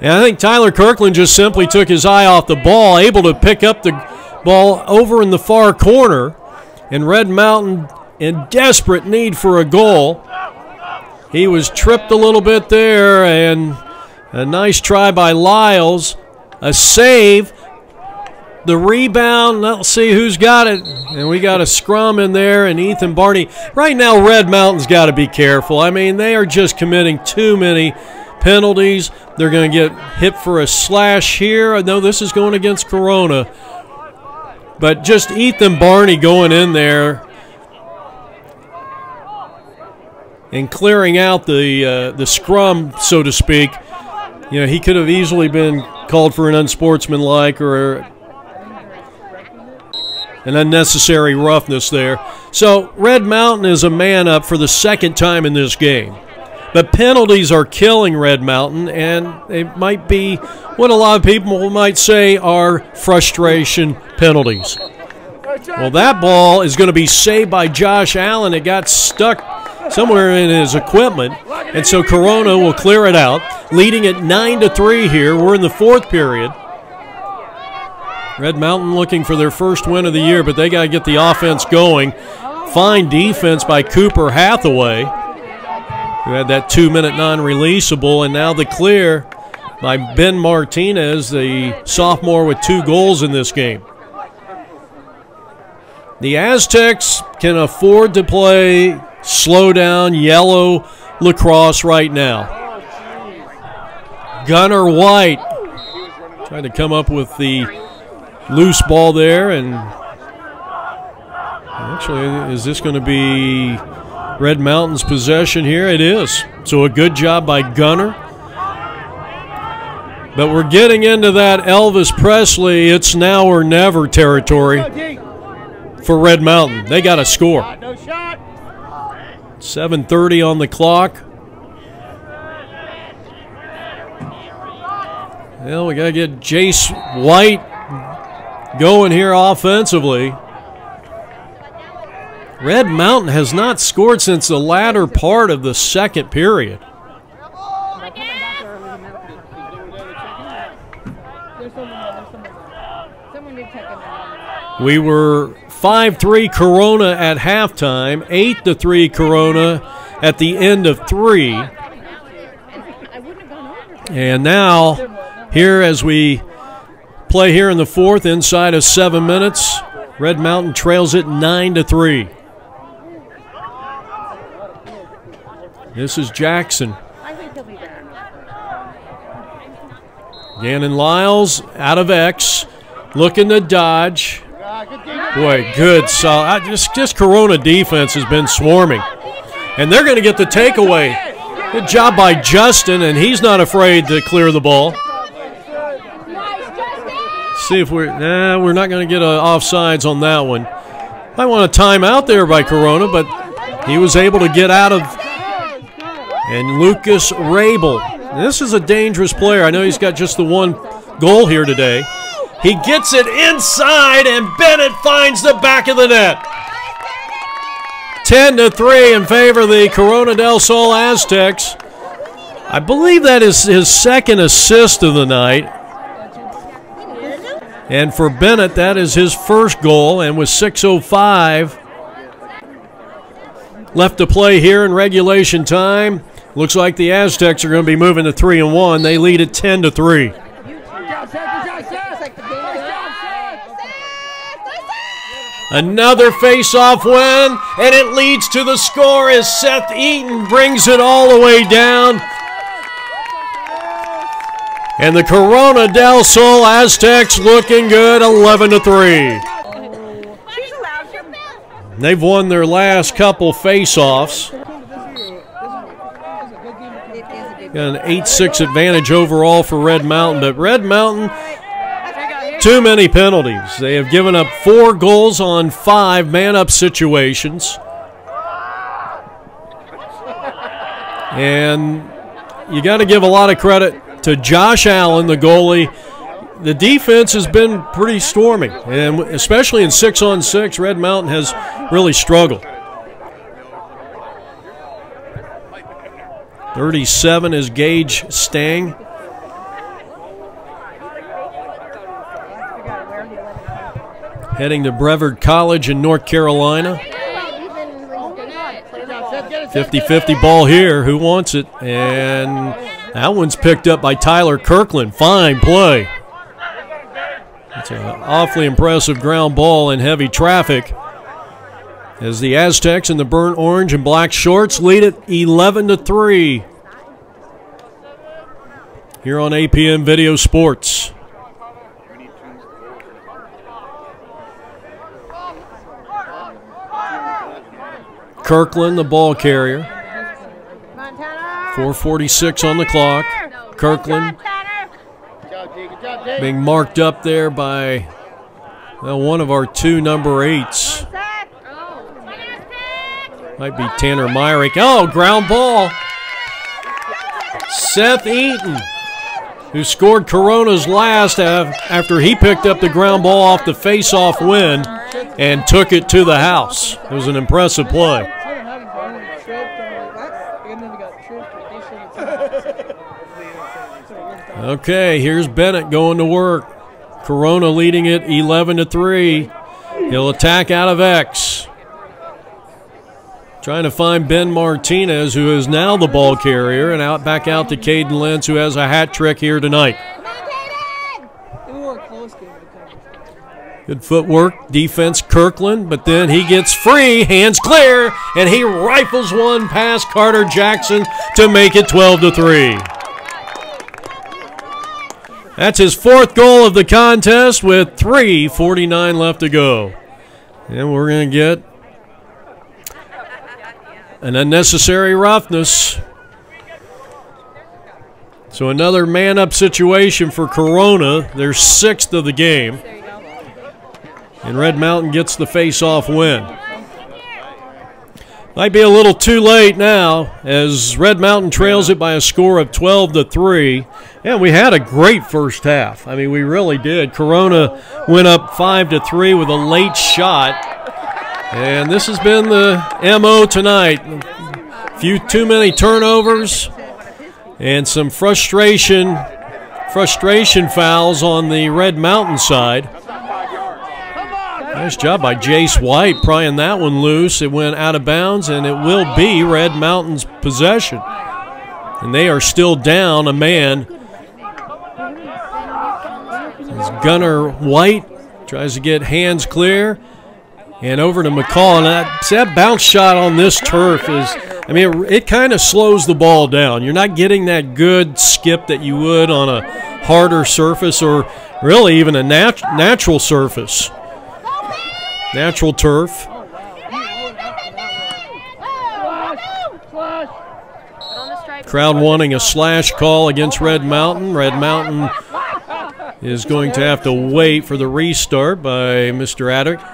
And I think Tyler Kirkland just simply took his eye off the ball, able to pick up the ball over in the far corner. And Red Mountain in desperate need for a goal. He was tripped a little bit there, and a nice try by Lyles. A save. The rebound, let's see who's got it. And we got a scrum in there, and Ethan Barney. Right now, Red Mountain's got to be careful. I mean, they are just committing too many penalties. They're going to get hit for a slash here. I know this is going against Corona. But just Ethan Barney going in there and clearing out the scrum, so to speak. You know, he could have easily been called for an unsportsmanlike or an unnecessary roughness there. So Red Mountain is a man up for the 2nd time in this game. But penalties are killing Red Mountain, and they might be what a lot of people might say are frustration penalties. Well, that ball is going to be saved by Josh Allen. It got stuck somewhere in his equipment, and so Corona will clear it out, leading at 9-3 here. We're in the 4th period. Red Mountain looking for their first win of the year, but they got to get the offense going. Fine defense by Cooper Hathaway, who had that 2-minute non-releasable, and now the clear by Ben Martinez, the sophomore with 2 goals in this game. The Aztecs can afford to play slow down yellow lacrosse right now. Gunnar White trying to come up with the loose ball there, and actually, is this going to be Red Mountain's possession here? It is. So a good job by Gunnar. But we're getting into that Elvis Presley, it's now or never territory for Red Mountain. They got to score. 7:30 on the clock. Well, we got to get Jace White going here offensively. Red Mountain has not scored since the latter part of the 2nd period. We were 5-3 Corona at halftime, 8-3 Corona at the end of 3. And now, here as we play here in the 4th, inside of 7 minutes, Red Mountain trails it 9-3. This is Jackson. I think he'll be better. Gannon Lyles out of X, looking to dodge. Boy, good. Solid. Just Corona defense has been swarming. And they're going to get the takeaway. Good job by Justin, and he's not afraid to clear the ball. See if we're not going to get offsides on that one. Might want a timeout there by Corona, but he was able to get out of. And Lucas Rabel. This is a dangerous player. I know he's got just the one goal here today. He gets it inside, and Bennett finds the back of the net. 10-3 in favor of the Corona del Sol Aztecs. I believe that is his second assist of the night. And for Bennett, that is his first goal, and with 6:05 left to play here in regulation time, looks like the Aztecs are going to be moving to 3-1. They lead at 10-3. Another face-off win, and it leads to the score as Seth Eaton brings it all the way down. And the Corona del Sol Aztecs looking good, 11-3. They've won their last couple face-offs. Got an 8-6 advantage overall for Red Mountain, but Red Mountain, too many penalties. They have given up 4 goals on 5 man-up situations. And you got to give a lot of credit to Josh Allen, the goalie. The defense has been pretty stormy, and especially in 6-on-6, Red Mountain has really struggled. 37 is Gage Stang. Heading to Brevard College in North Carolina. 50-50 ball here. Who wants it? And that one's picked up by Tyler Kirkland. Fine play. It's an awfully impressive ground ball in heavy traffic as the Aztecs in the burnt orange and black shorts lead it 11-3 here on APM Video Sports. Kirkland, the ball carrier. 4:46 on the clock. Kirkland being marked up there by one of our 2 number 8s. Might be Tanner Myrick. Oh, ground ball. Seth Eaton, who scored Corona's last after he picked up the ground ball off the face-off win and took it to the house. It was an impressive play. Okay, here's Bennett going to work. Corona leading it 11-3. He'll attack out of X. Trying to find Ben Martinez, who is now the ball carrier, and back out to Caden Lentz, who has a hat trick here tonight. Good footwork, defense, Kirkland, but then he gets free, hands clear, and he rifles one past Carter Jackson to make it 12-3. That's his 4th goal of the contest with 3:49 left to go. And we're going to get an unnecessary roughness. So another man-up situation for Corona, their 6th of the game. And Red Mountain gets the face-off win. Might be a little too late now as Red Mountain trails it by a score of 12-3. And we had a great first half. I mean, we really did. Corona went up 5-3 with a late shot. And this has been the MO tonight. Few too many turnovers and some frustration fouls on the Red Mountain side. Nice job by Jace White prying that one loose. It went out of bounds, and it will be Red Mountain's possession. And they are still down a man. As Gunnar White tries to get hands clear. And over to McCall. And that bounce shot on this turf is I mean, it kind of slows the ball down. You're not getting that good skip that you would on a harder surface or really even a natural surface. Natural turf. Crowd wanting a slash call against Red Mountain. Red Mountain is going to have to wait for the restart by Mr. Addick.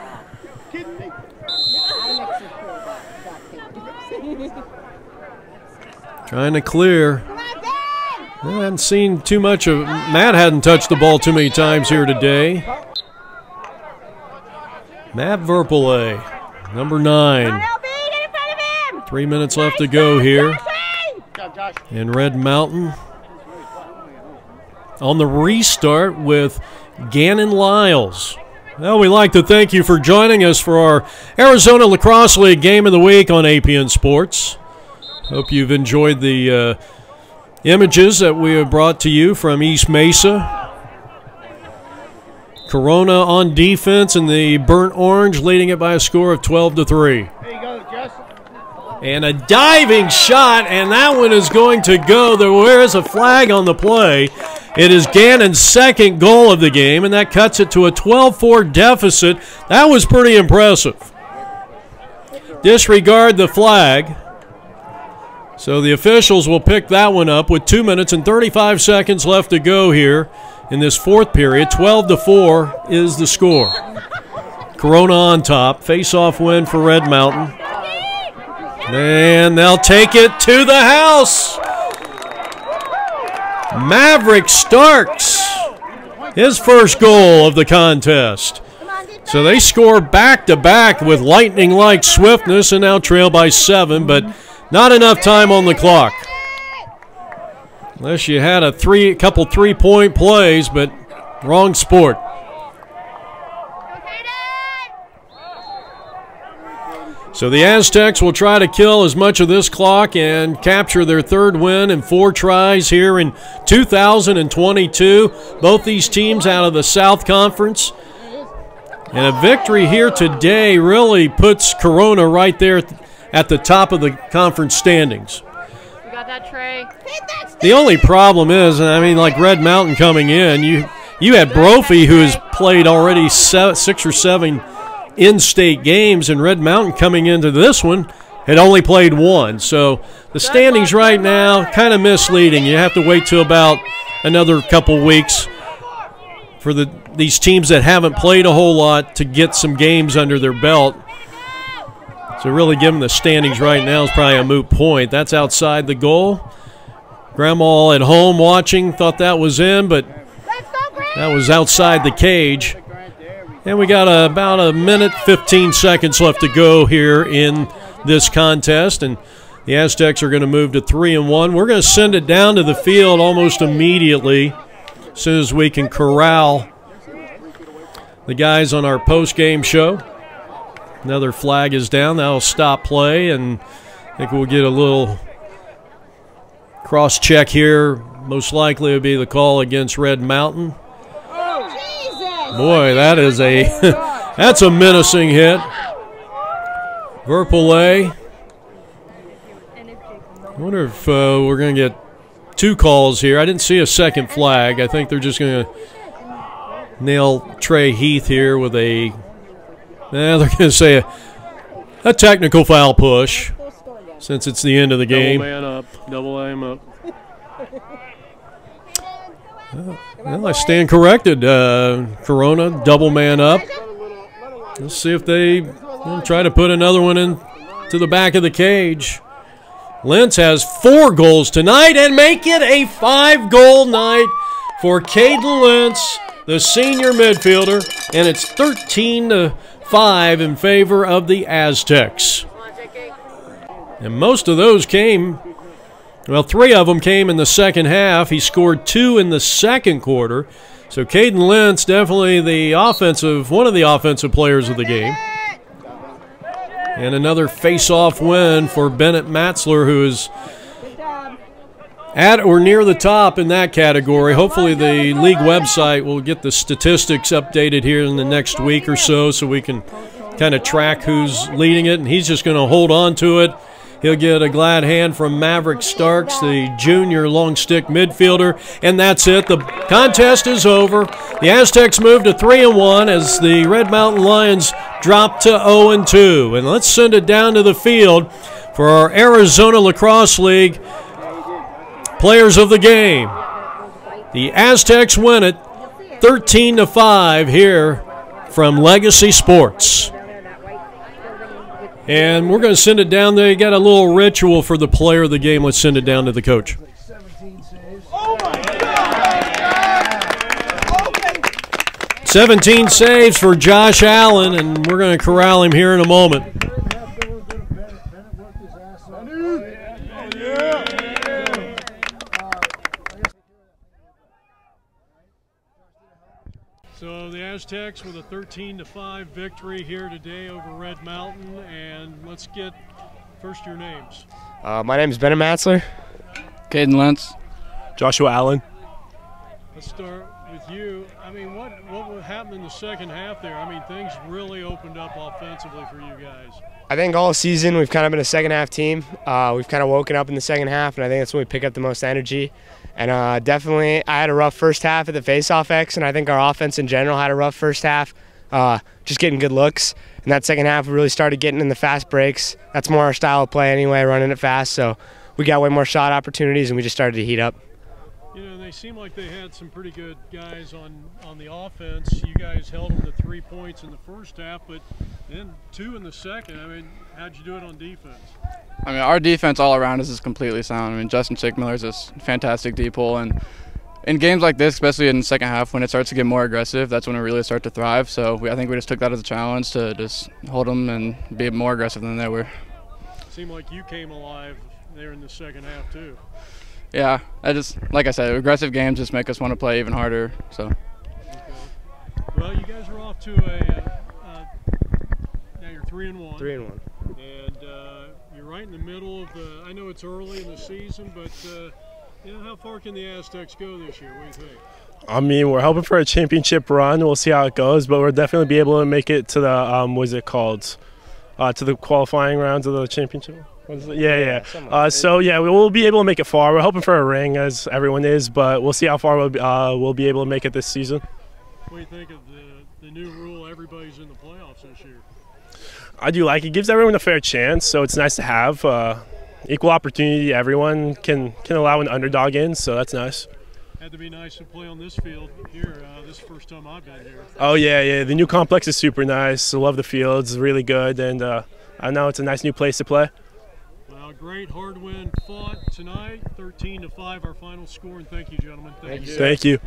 Trying to clear. I haven't seen too much of Matt. Hadn't touched the ball too many times here today. Matt Verpele, number 9. 3 minutes left to go here. And Red Mountain on the restart with Gannon Lyles. Well, we'd like to thank you for joining us for our Arizona Lacrosse League Game of the Week on APN Sports. Hope you've enjoyed the images that we have brought to you from East Mesa. Corona on defense in the burnt orange, leading it by a score of 12-3. There you go, Jess. And a diving shot, and that one is going to go. There is a flag on the play. It is Gannon's second goal of the game, and that cuts it to a 12-4 deficit. That was pretty impressive. Disregard the flag. So the officials will pick that one up with 2 minutes and 35 seconds left to go here in this fourth period. 12-4 is the score. Corona on top. Face-off win for Red Mountain. And they'll take it to the house. Maverick Starks, his first goal of the contest. So they score back-to-back with lightning-like swiftness and now trail by 7, but not enough time on the clock. Unless you had a couple three-point plays, but wrong sport. So the Aztecs will try to kill as much of this clock and capture their third win in 4 tries here in 2022. Both these teams out of the South Conference. And a victory here today really puts Corona right there at the top of the conference standings. You got that, Trey? The only problem is, I mean, like Red Mountain coming in, you had Brophy, who has played already 6 or 7 in-state games, and Red Mountain coming into this one had only played 1. So the standings right now kind of misleading. You have to wait till about another couple weeks for these teams that haven't played a whole lot to get some games under their belt. So really giving the standings right now is probably a moot point. That's outside the goal. Grandma at home watching thought that was in, but that was outside the cage. And we got about a minute, 15 seconds left to go here in this contest. And the Aztecs are going to move to 3-1. We're going to send it down to the field almost immediately as soon as we can corral the guys on our post-game show. Another flag is down. That'll stop play, and I think we'll get a little cross-check here. Most likely it'll be the call against Red Mountain. Boy, that is that's a menacing hit. Verpele. I wonder if we're going to get 2 calls here. I didn't see a second flag. I think they're just going to nail Trey Heath here with they're going to say a technical foul push since it's the end of the game. Double man up. Double aim up. Well, I stand corrected. Corona, double man up. Let's see if they try to put another one in to the back of the cage. Lentz has 4 goals tonight and make it a 5-goal night for Caden Lentz, the senior midfielder, and it's 13-5 in favor of the Aztecs. And most of those came, well, 3 of them came in the second half. He scored 2 in the second quarter. So Caden Lentz definitely one of the offensive players of the game. And another face-off win for Bennett Matzler, who is at or near the top in that category. Hopefully the league website will get the statistics updated here in the next week or so we can kind of track who's leading it. And he's just going to hold on to it He'll get a glad hand from Maverick Starks, the junior long stick midfielder, and that's it. The contest is over. The Aztecs move to 3-1 as the Red Mountain Lions drop to 0-2. And let's send it down to the field for our Arizona Lacrosse League players of the game. The Aztecs win it 13-5 here from Legacy Sports. And we're going to send it down there. You got a little ritual for the player of the game. Let's send it down to the coach. 17 saves for Josh Allen, and we're going to corral him here in a moment. So the Aztecs with a 13-5 victory here today over Red Mountain, and let's get first your names. My name is Ben Matzler. Caden Lentz. Joshua Allen. Let's start with you. I mean, what happened in the second half there? I mean, things really opened up offensively for you guys. I think all season we've kind of been a second half team. We've kind of woken up in the second half, and I think that's when we pick up the most energy. And definitely I had a rough first half at the face-off X, and I think our offense in general had a rough first half, just getting good looks. And that second half we really started getting in the fast breaks. That's more our style of play anyway, running it fast. So we got way more shot opportunities, and we just started to heat up. You know, they seem like they had some pretty good guys on the offense. You guys held them to 3 points in the first half, but then 2 in the second. I mean, how'd you do it on defense? I mean, our defense all around us is completely sound. I mean, Justin Chickmiller is a fantastic D-pull, and in games like this, especially in the second half when it starts to get more aggressive, that's when we really start to thrive. So I think we just took that as a challenge to just hold them and be more aggressive than they were. It seemed like you came alive there in the second half too. Yeah, like I said, aggressive games just make us want to play even harder. So. Okay. Well, you guys are off to now you're 3-1. 3-1. And you're right in the middle of the. I know it's early in the season, but you know, how far can the Aztecs go this year? What do you think? I mean, we're hoping for a championship run. We'll see how it goes, but we'll definitely be able to make it to the what is it called? To the qualifying rounds of the championship. What is it? Yeah. So yeah, we will be able to make it far. We're hoping for a ring, as everyone is, but we'll see how far we'll be able to make it this season. What do you think of the new rule? Everybody's in the playoffs this year. I do like it. It gives everyone a fair chance, so it's nice to have equal opportunity. Everyone can allow an underdog in, so that's nice. Had to be nice to play on this field here. This is the first time I've been here. Oh yeah. The new complex is super nice. I love the field. It's really good, and I know it's a nice new place to play. Well, great hard win fought tonight. 13-5 our final score, and thank you, gentlemen. Thank you.